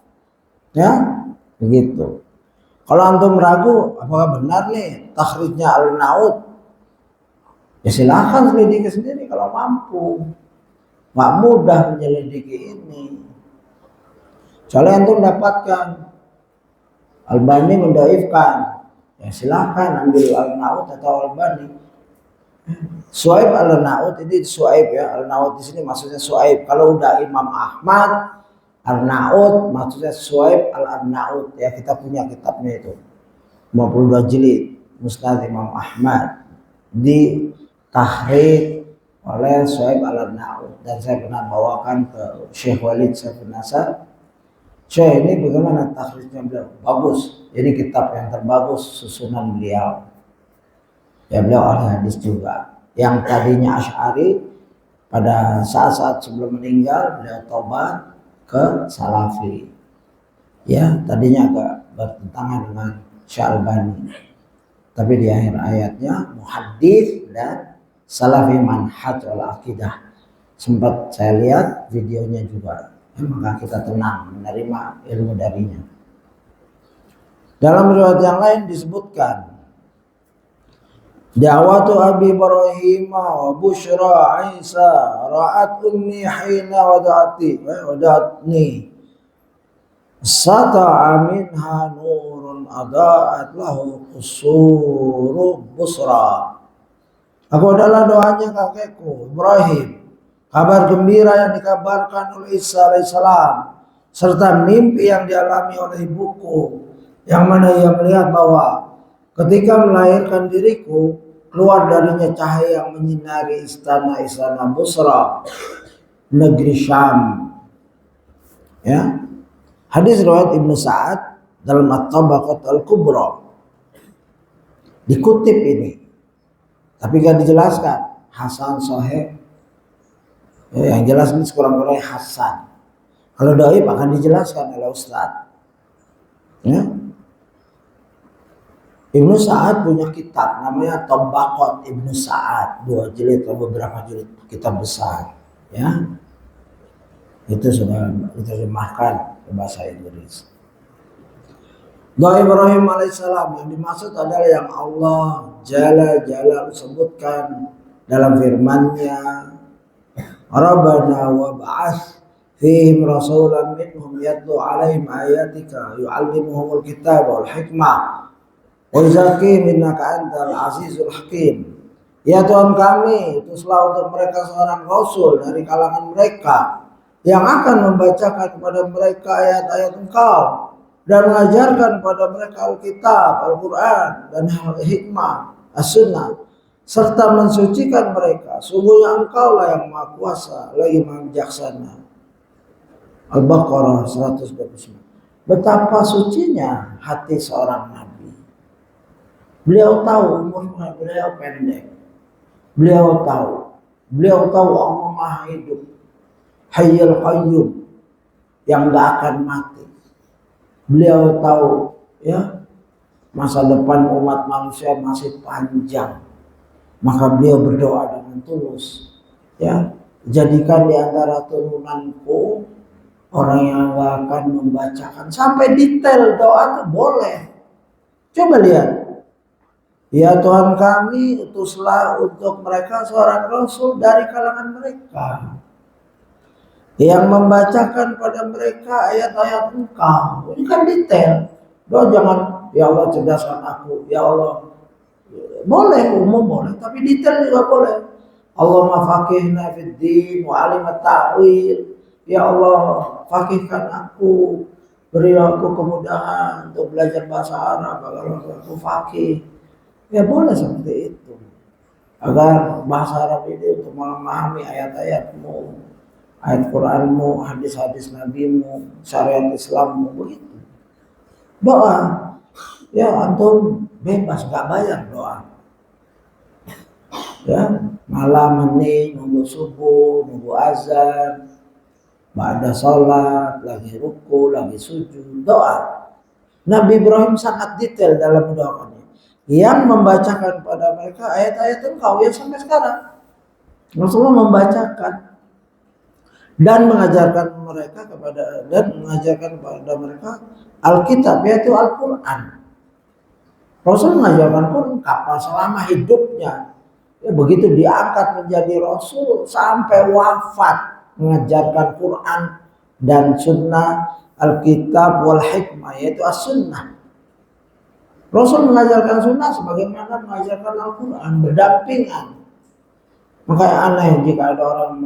Ya, begitu. Kalau antum ragu apakah benar nih takhrijnya Al-Naud, ya silakan selidiki sendiri kalau mampu. Nggak mudah menyelidiki ini. Soalnya antum dapatkan Albani mendaifkan, ya silakan ambil Al-Naud atau Albani. Suaib Al-Naud ini Suaib ya, Al-Naud di sini maksudnya Suaib. Kalau udah Imam Ahmad, Al-Naud maksudnya Suaib Al-Naud ya, kita punya kitabnya itu 52 jilid Musnad Imam Ahmad di tahrir oleh Suaib Al-Naud, dan saya pernah bawakan ke Syekh Walid Saifun Nasar. Syekh ini bagaimana tahrirnya beliau? Bagus. Jadi kitab yang terbagus susunan beliau. Ya, beliau ahli hadis juga. Yang tadinya Asy'ari, pada saat-saat sebelum meninggal beliau tobat ke Salafi. Ya, tadinya agak bertentangan dengan Syalbani. Tapi di akhir ayatnya muhaddits dan salafi manhaj wal akidah. Sempat saya lihat videonya juga. Maka kita tenang menerima ilmu darinya. Dalam riwayat yang lain disebutkan Da'watu Abi Ibrahim wa Bushra Isa ra'at ummi hina wada'atni sata'a minha nurun ada'at lahu qusuru Busra. Aku adalah doanya kakekku Ibrahim, kabar gembira yang dikabarkan oleh Isa alaihissalam, serta mimpi yang dialami oleh ibuku, yang mana ia melihat bahwa ketika melahirkan diriku, keluar darinya cahaya yang menyinari istana-istana Busra, negeri Syam. Ya. Hadis riwayat Ibnu Sa'ad dalam At-Tabaqat Al-Kubra. Dikutip ini. Tapi gak dijelaskan. Hasan Sahih. Ya, yang jelas ini sekurang-kurangnya Hasan. Kalau dhaif akan dijelaskan oleh Ustaz. Ya. Ibnu Sa'ad punya kitab namanya Tabaqat Ibnu Sa'ad, 2 jilid atau beberapa jilid, kitab besar, ya. Itu sudah diterjemahkan ke bahasa Inggris. Doa Ibrahim alaihissalam yang dimaksud adalah yang Allah Jalla sebutkan dalam firman-Nya, Rabbana wa ba'ats fihim rasulan minhum yatlu 'alaihim ayatika yu'allimuhumul kitaba wal hikmah wa yuzakkihim innaka antal azizul hakim. Ya Tuhan kami, utuslah untuk mereka seorang rasul dari kalangan mereka yang akan membacakan kepada mereka ayat-ayat Engkau dan mengajarkan kepada mereka Alkitab, Al-Quran dan hikmah, As-Sunnah, serta mensucikan mereka. Sungguhnya Engkau lah yang Maha Kuasa, lagi Maha Bijaksana. Al-Baqarah 129. Betapa sucinya hati seorang nabi. Beliau tahu umurnya beliau pendek. Beliau tahu Allah Maha Hidup, Hayyul Qayyum, yang gak akan mati. Beliau tahu ya masa depan umat manusia masih panjang. Maka beliau berdoa dengan tulus, ya, jadikan di antara turunanku orang yang gak akan membacakan sampai detail doa itu boleh. Coba lihat. Ya Tuhan kami, utuslah untuk mereka seorang rasul dari kalangan mereka yang membacakan pada mereka ayat-ayat Engkau. Ini kan detail. Doa jangan, ya Allah cerdaskan aku, ya Allah. Boleh, umum boleh, tapi detail juga boleh. Allahumma faqihna fid din wa alimat ta'wil. Ya Allah, faqihkan aku, beri aku kemudahan untuk belajar bahasa Arab agar aku faqih. Ya boleh seperti itu. Agar bahasa Arab ini untuk memahami ayat-ayatmu, ayat Quranmu, hadis-hadis Nabimu, syariat Islammu, begitu. Doa, ya antum bebas, gak bayar doa. Ya, malam hening, nunggu subuh, nunggu azan, ba'da sholat, lagi ruku, lagi sujud, doa. Nabi Ibrahim sangat detail dalam mendoakannya. Yang membacakan pada mereka ayat-ayat Engkau ya sampai sekarang. Rasulullah membacakan dan mengajarkan kepada mereka Alkitab, yaitu Al-Quran. Rasul mengajarkan Quran kapal selama hidupnya. Ya, begitu diangkat menjadi Rasul sampai wafat mengajarkan Quran dan Sunnah, Alkitab wal hikmah, yaitu As-Sunnah. Rasul mengajarkan Sunnah sebagaimana mengajarkan Al-Quran, berdampingan. Makanya aneh jika ada orang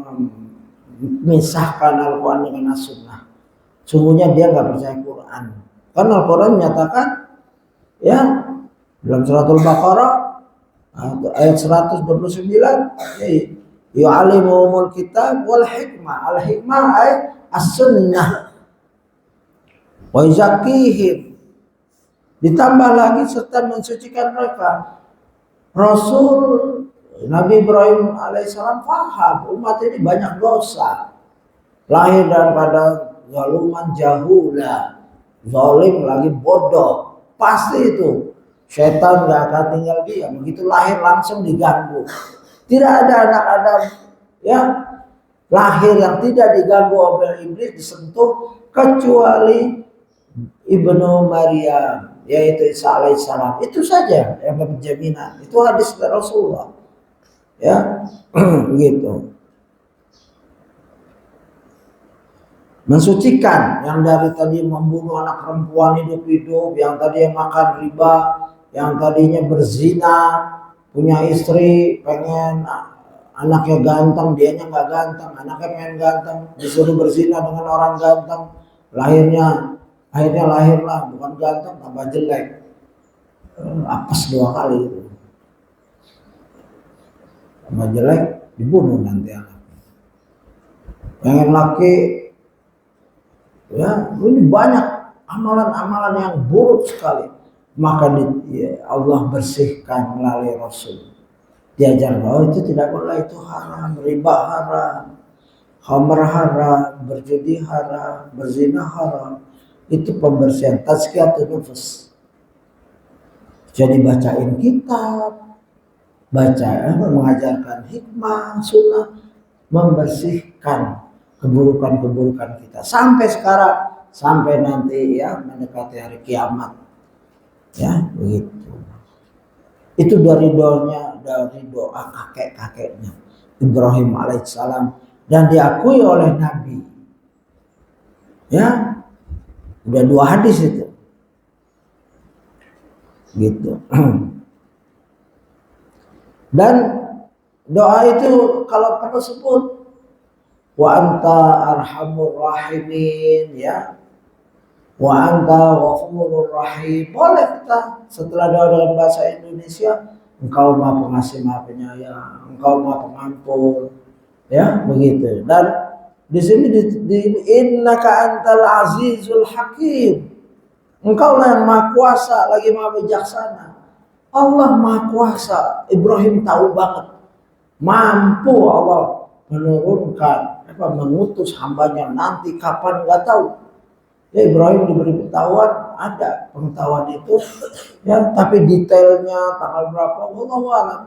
memisahkan Al-Quran dengan As-Sunnah. Sungguhnya dia nggak percaya Quran. Karena Al-Quran menyatakan, ya, dalam surat Al-Baqarah ayat 129, yu'allimuhumul kitab wal hikmah. Al-hikmah ayat As-Sunnah. Wa yuzakkihim. Ditambah lagi serta mensucikan mereka. Rasul Nabi Ibrahim alaihissalam paham umat ini banyak dosa, lahir daripada zaluman jahula, zalim lagi bodoh, pasti itu setan nggak akan tinggal diam. Begitu lahir langsung diganggu. Tidak ada anak Adam ya lahir yang tidak diganggu oleh iblis, disentuh, kecuali Ibnu Maryam, yaitu Isa alaihissalam. Itu saja yang berjaminan. Itu hadis dari Rasulullah. Ya, begitu. Mensucikan yang dari tadi membunuh anak perempuan hidup-hidup, yang tadi makan riba, yang tadinya berzina, punya istri, pengen anaknya ganteng, dianya nggak ganteng, anaknya pengen ganteng, disuruh berzina dengan orang ganteng, akhirnya lahirlah bukan ganteng, tambah jelek, apes 2 kali itu, tambah jelek, dibunuh nanti anaknya. Pengen laki, ya ini banyak amalan-amalan yang buruk sekali, maka Allah bersihkan melalui Rasul. Diajar bahwa itu tidak boleh, itu haram, riba haram, khamr haram, berjudi haram, berzina haram. Itu pembersihan, tazkiyatun nufus. Jadi bacain kitab, mengajarkan hikmah, sunnah, membersihkan keburukan-keburukan kita sampai sekarang, sampai nanti ya mendekati hari kiamat. Ya, begitu. Itu dari doa kakek-kakeknya Ibrahim alaihissalam, dan diakui oleh Nabi. Ya, udah 2 hadis itu. Gitu. Dan doa itu kalau perlu sebut wa anta arhamur rahimin, ya, wa anta ghafurur rahim. Boleh kita setelah doa dalam bahasa Indonesia, engkau maha pengasih maha penyayang, engkau maha pengampun, ya begitu. Dan di sini di innaka antal azizul hakim, engkau lah yang maha kuasa lagi maha bijaksana. Allah maha kuasa, Ibrahim tahu banget, mampu Allah menurunkan mengutus hambanya nanti kapan nggak tahu. Ya, Ibrahim diberi pengetahuan, ada pengetahuan itu, ya, tapi detailnya tanggal berapa, wallahu a'lam.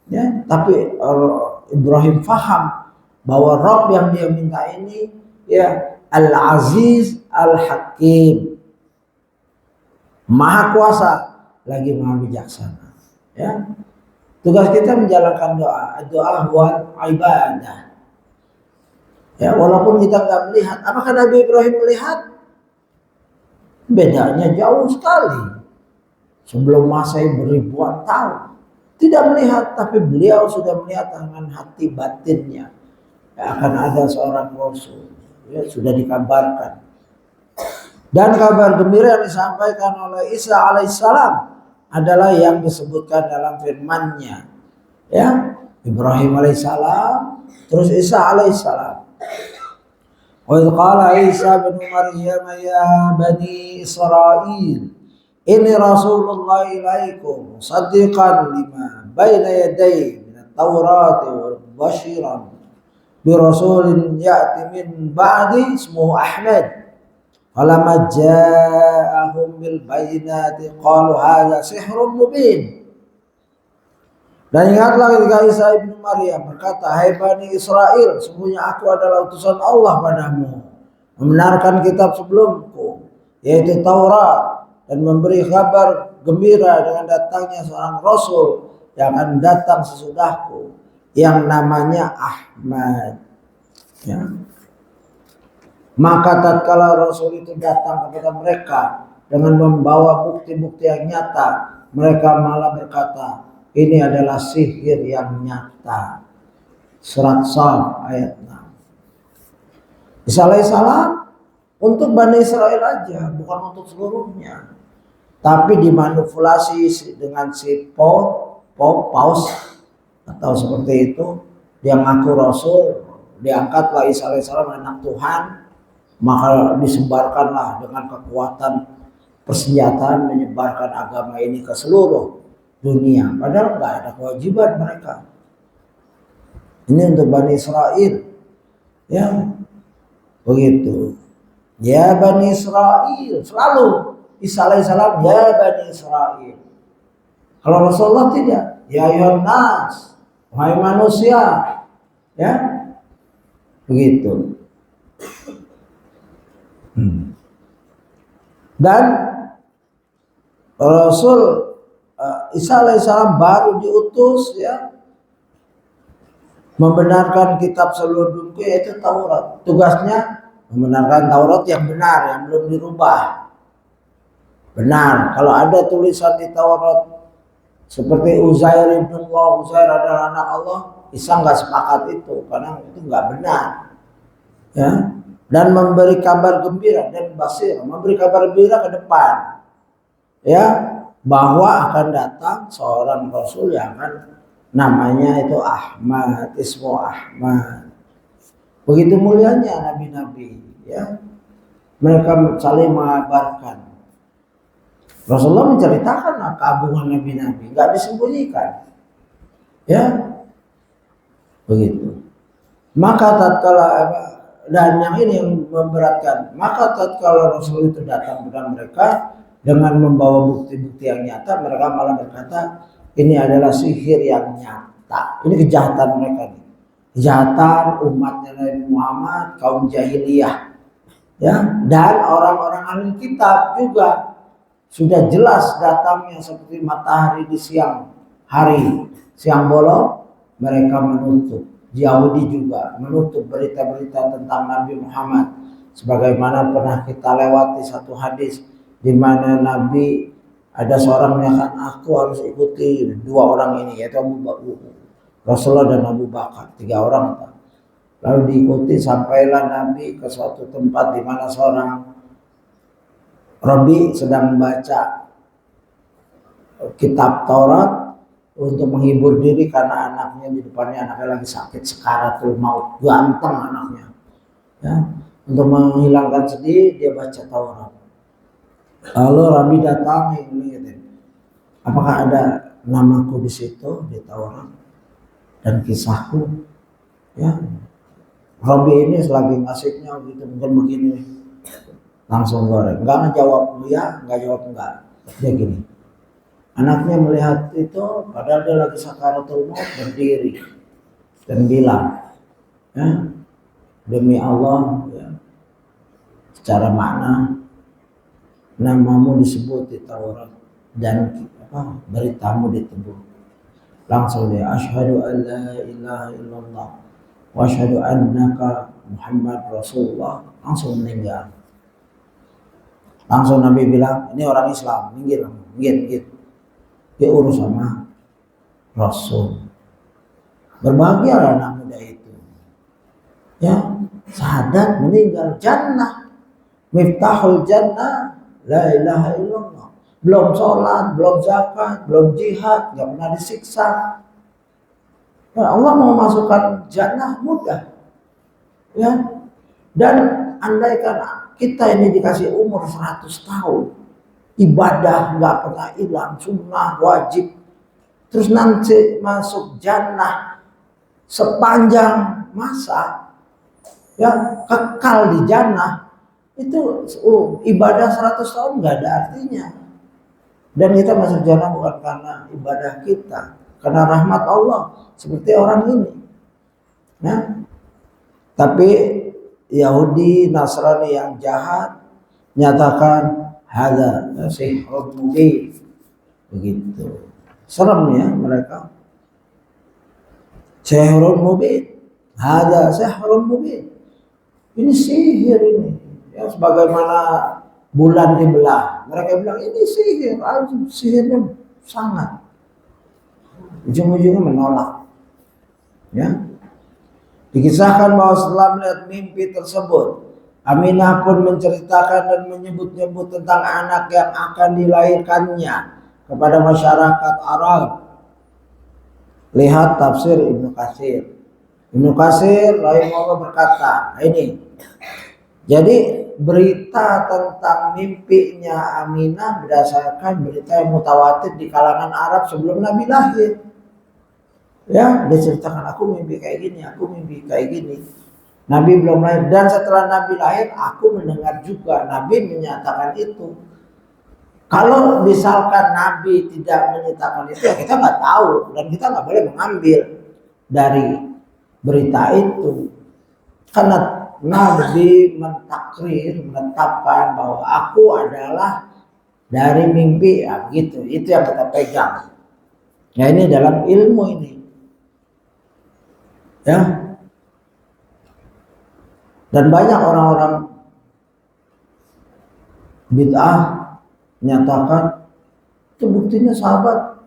Ya, tapi Ibrahim faham bahwa Rabb yang dia minta ini, ya, Al-Aziz Al-Hakim, Maha Kuasa lagi Maha Bijaksana. Ya, tugas kita menjalankan doa buat ibadah. Ya, walaupun kita nggak melihat, apakah Nabi Ibrahim melihat? Bedanya jauh sekali. Sebelum Masehi beribuan tahun tidak melihat, tapi beliau sudah melihat dengan hati batinnya. Ya, akan ada seorang Rasul, ya, sudah dikabarkan. Dan kabar gembira yang disampaikan oleh Isa alaihissalam adalah yang disebutkan dalam firman-Nya. Ya, Ibrahim alaihissalam, terus Isa alaihissalam. Wa qala Isa bin Maryam ya bani Israil inni rasulullah ilaikum musaddiqan lima baina yaday min at-taurati wa bashiran bi rasulin ya'ti min ba'di ismuhu Ahmad. Falamma ja'ahum bil bayyinati qalu hadza sihrun mubin. Dan ingatlah ketika Isa ibnu Maryam berkata, hai Bani Israel, sesungguhnya aku adalah utusan Allah padamu, membenarkan kitab sebelumku, yaitu Taurat, dan memberi kabar gembira dengan datangnya seorang Rasul yang akan datang sesudahku, yang namanya Ahmad. Ya. Maka tatkala Rasul itu datang kepada mereka dengan membawa bukti-bukti yang nyata, mereka malah berkata, ini adalah sihir yang nyata. Surat Shaf ayat 6. Isa alaihissalam untuk Bani Israel aja, bukan untuk seluruhnya. Tapi dimanipulasi dengan si paus atau seperti itu, dia ngaku Rasul, diangkatlah Isa alaihissalam anak Tuhan, maka disebarkanlah dengan kekuatan persenjataan menyebarkan agama ini ke seluruh dunia, padahal nggak ada kewajiban mereka. Ini untuk Bani Israel, ya begitu. Ya Bani Israel, selalu Isa alaihissalam ya Bani Israel. Kalau Rasulullah tidak, ya ayuhan nas, wahai manusia, ya begitu. Dan Rasul Isa alaihissalam baru diutus ya membenarkan kitab sebelumnya yaitu Taurat. Tugasnya membenarkan Taurat yang benar, yang belum dirubah. Benar, kalau ada tulisan di Taurat seperti Uzair ibn Allah, Uzair adalah anak Allah, Isa nggak sepakat itu karena itu nggak benar. Ya, dan memberi kabar gembira dan basir, memberi kabar gembira ke depan, ya, bahwa akan datang seorang Rasul yang akan namanya itu Ahmad, ismu Ahmad. Begitu mulianya nabi-nabi, ya, mereka saling mengabarkan. Rasulullah menceritakan keagungan nabi-nabi, nggak disembunyikan, ya, begitu. Maka tatkala dan yang ini yang memberatkan, maka tatkala Rasul itu datang kepada mereka dengan membawa bukti-bukti yang nyata, mereka malah berkata ini adalah sihir yang nyata. Ini kejahatan mereka, kejahatan umatnya Nabi Muhammad, kaum jahiliyah, ya, dan orang-orang ahli kitab juga. Sudah jelas datangnya seperti matahari di siang hari, siang bolong, mereka menutup. Yahudi juga menutup berita-berita tentang Nabi Muhammad. Sebagaimana pernah kita lewati satu hadis di mana Nabi ada seorang menyatakan aku harus ikuti dua orang ini, yaitu Rasulullah dan Abu Bakar, tiga orang. Lalu diikuti sampailah Nabi ke suatu tempat di mana seorang Rabi sedang membaca kitab Taurat untuk menghibur diri karena anaknya di depannya anaknya lagi sakit sekaratul maut, ganteng anaknya, ya, untuk menghilangkan sedih dia baca Taurat. Lalu Rabi datang ini, apakah ada namaku di situ di Taurat dan kisahku, ya. Rabi ini selagi nasibnya gitu mungkin begini. Langsung goreng, nggak ngejawab ya, nggak jawab enggak. Dia gini, anaknya melihat itu, padahal dia lagi sakaratul maut, berdiri dan bilang, ya, demi Allah, ya, secara makna namamu disebut di Taurat dan beritamu ditebus. Langsung dia asyhadu an la ilaha illallah wa asyhadu annaka Muhammad Rasulullah, langsung meninggal. Langsung Nabi bilang, ini orang Islam, minggir. Dia urus sama Rasul. Berbahagialah anak muda itu. Ya, syahadat meninggal jannah. Miftahul jannah, la ilaha illallah. Belum sholat, belum zakat, belum jihad, nggak pernah disiksa. Ya, Allah mau masukkan jannah mudah. Ya, dan andaikan kita ini dikasih umur 100 tahun, ibadah nggak pernah hilang, sunnah wajib, terus nanti masuk jannah sepanjang masa, ya, kekal di jannah, itu ibadah 100 tahun nggak ada artinya. Dan kita masuk jannah bukan karena ibadah kita, karena rahmat Allah, seperti orang ini, ya. Tapi Yahudi Nasrani yang jahat nyatakan hadza sihrun mubin, begitu. Serem ya mereka. Sihrun mubin, hadza sihrun mubin. Ini sihir ini. Ya, sebagaimana bulan dibelah, mereka bilang ini sihir, sihirnya sangat. Ujung-ujungnya menolak. Ya. Dikisahkan bahwa setelah melihat mimpi tersebut, Aminah pun menceritakan dan menyebut-nyebut tentang anak yang akan dilahirkannya kepada masyarakat Arab. Lihat tafsir Ibnu Katsir. Ibnu Katsir rahimahullah berkata, ini. Jadi berita tentang mimpinya Aminah berdasarkan berita yang mutawatir di kalangan Arab sebelum Nabi lahir. Ya, dia ceritakan aku mimpi kayak gini, aku mimpi kayak gini. Nabi belum lahir, dan setelah Nabi lahir aku mendengar juga Nabi menyatakan itu. Kalau misalkan Nabi tidak menyatakan itu, ya kita nggak tahu dan kita nggak boleh mengambil dari berita itu. Karena Nabi mentakrir, menetapkan bahwa aku adalah dari mimpi, ya gitu. Itu yang kita pegang. Ya ini dalam ilmu ini. Ya. Dan banyak orang-orang bid'ah menyatakan itu buktinya sahabat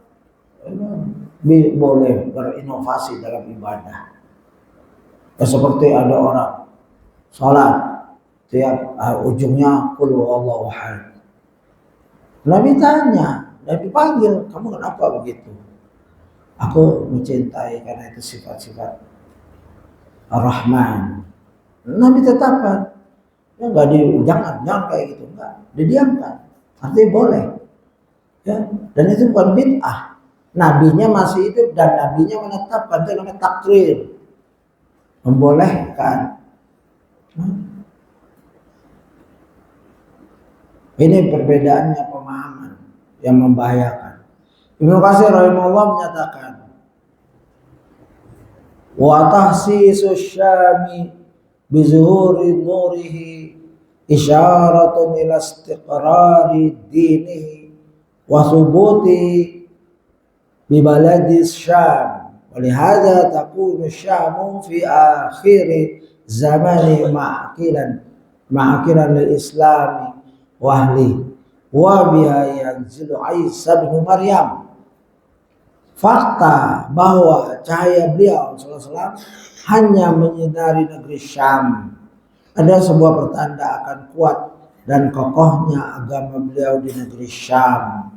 boleh berinovasi dalam ibadah. Ya, seperti ada orang sholat tiap ujungnya qul huwallahu ahad. Nabi tanya, Nabi panggil, kamu kenapa begitu? Aku mencintai karena itu sifat-sifat Ar-Rahman. Nabi tetapkan, ya enggak jangan kayak gitu, enggak, didiamkan. Artinya boleh. Ya, dan itu bukan bid'ah. Nabinya masih hidup dan nabinya menetapkan, itu namanya takrir. Membolehkan. Ini perbedaannya pemahaman yang membahayakan. Ibnu Katsir rahimahullah menyatakan, wa tahsisu syami bi zuhuri nurihi isyaratun ila istiqrari dinihi wa thubuti bi baladi syam. Walihada takunu syamu fi akhir zamani ma'akilan lil islami wahli wa biha yanzilu Isa bin Maryam. Fakta bahwa cahaya beliau SAW hanya menyinari negeri Syam ada sebuah pertanda akan kuat dan kokohnya agama beliau di negeri Syam.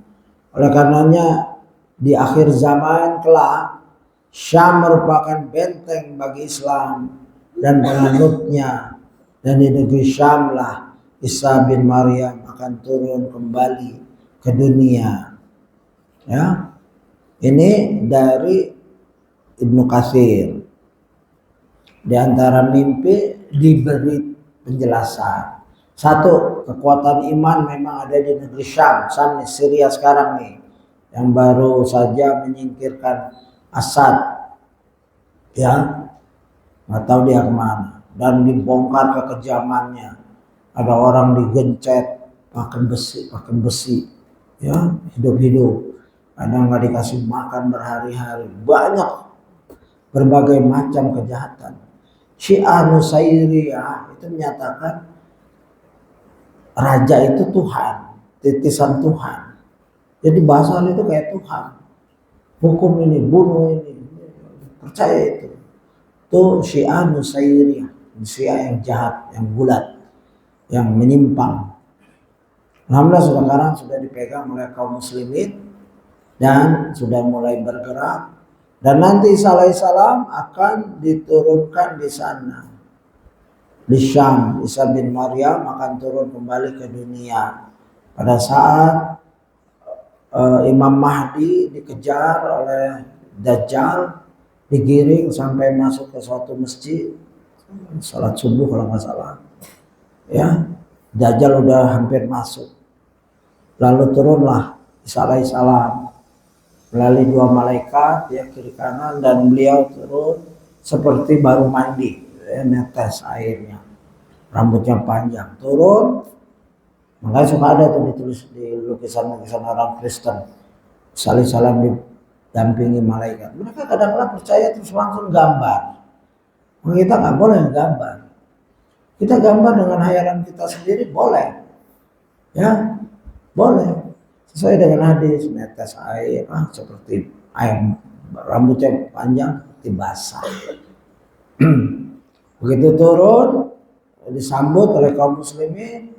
Oleh karenanya di akhir zaman kelak Syam merupakan benteng bagi Islam dan penganutnya, dan di negeri Syam lah Isa bin Maryam akan turun kembali ke dunia. Ya, ini dari Ibnu Katsir. Di antara mimpi diberi penjelasan. Satu, kekuatan iman memang ada di negeri Syam, Syria sekarang nih, yang baru saja menyingkirkan Asad, ya, nggak tahu dia kemana, dan dibongkar kekejamannya. Ada orang digencet pakai besi, ya, hidup-hidup. Ada nggak dikasih makan berhari-hari, banyak berbagai macam kejahatan. Syiah Nusairiyah itu menyatakan raja itu Tuhan, titisan Tuhan. Jadi bahasa itu kayak Tuhan. Hukum ini, bunuh ini, percaya itu. Itu Syiah Nusairiyah, Syiah yang jahat, yang bulat, yang menyimpang. Alhamdulillah sekarang sudah dipegang oleh kaum muslimin dan sudah mulai bergerak. Dan nanti Isa alaihissalam akan diturunkan di sana, di Syam. Isa bin Maryam akan turun kembali ke dunia pada saat Imam Mahdi dikejar oleh Dajjal, digiring sampai masuk ke suatu masjid, salat subuh kalau nggak salah. Ya, Dajjal udah hampir masuk. Lalu turunlah Isa alaihissalam melalui dua malaikat, ya, kiri kanan, dan beliau turun seperti baru mandi, ya, netes airnya, rambutnya panjang, turun. Makanya suka ada tuh ditulis di lukisan-lukisan orang Kristen, Isa alaihissalam didampingi malaikat. Mereka kadang-kadang percaya terus langsung gambar. Kita nggak boleh gambar. Kita gambar dengan hayalan kita sendiri boleh, ya, boleh. Sesuai dengan hadis, netes air, seperti air, rambutnya panjang, seperti basah. Begitu turun, disambut oleh kaum muslimin,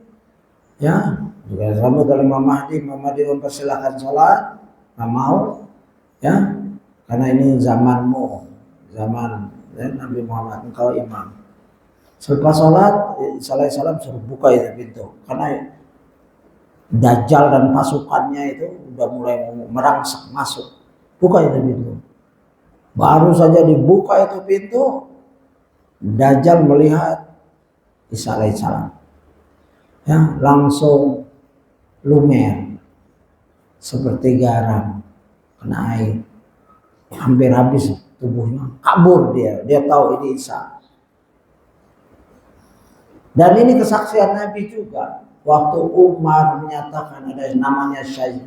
ya, juga disambut oleh Imam Mahdi. Imam Mahdi mempersilahkan sholat, nggak mau, ya, karena ini zamanmu, zaman Nabi Muhammad, engkau imam. Selepas sholat, Isa alaihissalam suruh buka itu pintu, karena Dajjal dan pasukannya itu udah mulai merangsek masuk. Buka itu pintu. Baru saja dibuka itu pintu, Dajjal melihat Isa alaihissalam, ya langsung lumer seperti garam kena air, hampir habis tubuhnya, kabur dia tahu ini Isa. Dan ini kesaksian Nabi juga. Waktu Umar menyatakan ada namanya Syad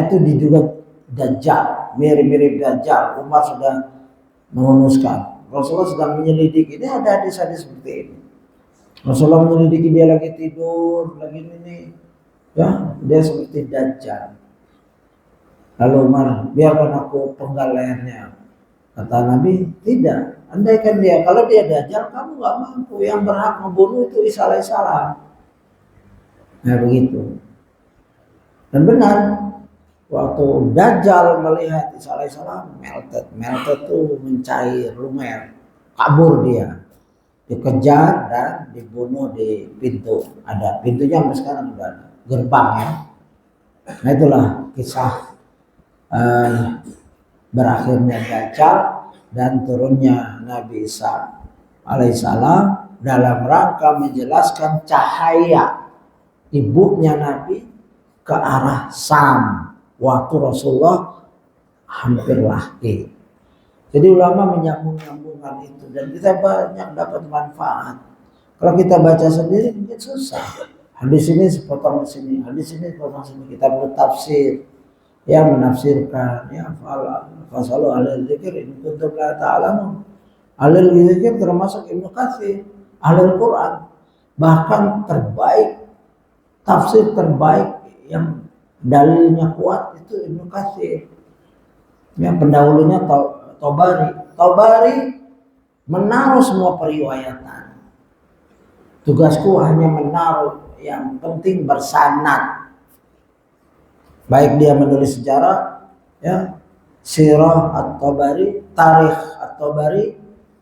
itu diduga Dajjal, mirip-mirip Dajjal. Umar sudah mengumuskan. Rasulullah sedang menyelidiki. Ini ada hadis-hadis seperti ini. Rasulullah menyelidiki, dia lagi tidur, lagi ini, ya dia seperti Dajjal. Lalu Umar, biarkan aku penggal lehernya. Kata Nabi, tidak. Andaikan dia, kalau dia Dajjal, kamu nggak mampu. Yang berhak membunuh itu Isa alaihissalam. Nah begitu. Dan benar, waktu Dajjal melihat Isa alaihissalam, melted tuh mencair, lumer, kabur dia, dikejar dan dibunuh di pintu. Ada pintunya sampai sekarang udah ada, gerbang ya. Nah itulah kisah berakhirnya Dajjal dan turunnya Nabi Isa alaihissalam dalam rangka menjelaskan cahaya ibunya Nabi ke arah Sam waktu Rasulullah hampir lahir. Jadi ulama menyambung-nyambungkan itu dan kita banyak dapat manfaat. Kalau kita baca sendiri mungkin susah. Hadis ini sepotong di sini, hadis ini sepotong sini. Kita perlu tafsir, ya menafsirkan, ya fasalu alal dzikr in kuntum la ta'lamun. Alal dzikr termasuk Ibnu Katsir, alal Quran. Bahkan terbaik, tafsir terbaik yang dalilnya kuat itu Ibnu Katsir. Ya pendahulunya Tabari menaruh semua periwayatan. Tugasku hanya menaruh yang penting bersanad. Baik dia menulis sejarah, ya Sirah At-Tabari, Tarikh At-Tabari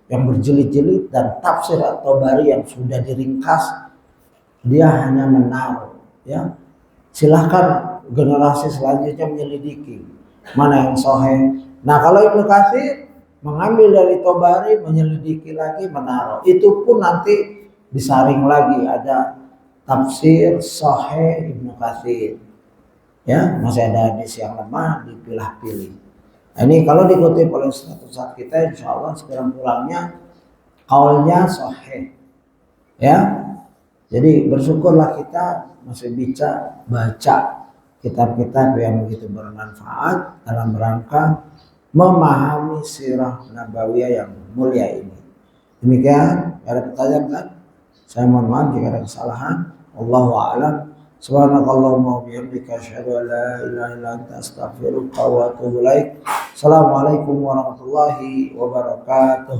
yang berjilid-jilid dan tafsir At-Tabari yang sudah diringkas, dia hanya menaruh, ya. Silahkan generasi selanjutnya menyelidiki mana yang sahih. Nah, kalau Ibnu Katsir mengambil dari Tabari, menyelidiki lagi, menaruh. Itu pun nanti disaring lagi, ada tafsir sahih Ibnu Katsir. Ya, masih ada hadis yang lemah dipilah-pilih. Nah, ini kalau dikutip oleh Ustaz kita, insya Allah sekurang-kurangnya kaulnya sahih. Ya, jadi bersyukurlah kita masih bisa baca kitab-kitab yang begitu bermanfaat dalam rangka memahami sirah nabawiyah yang mulia ini. Demikian, ada pertanyaan kan? Saya mohon maaf jika ada kesalahan. Wallahu a'lam. Subhanakallahumma wa bihamdika asyhadu an la ilaha illa anta astaghfiruka wa atubu ilaik. Assalamualaikum warahmatullahi wabarakatuh.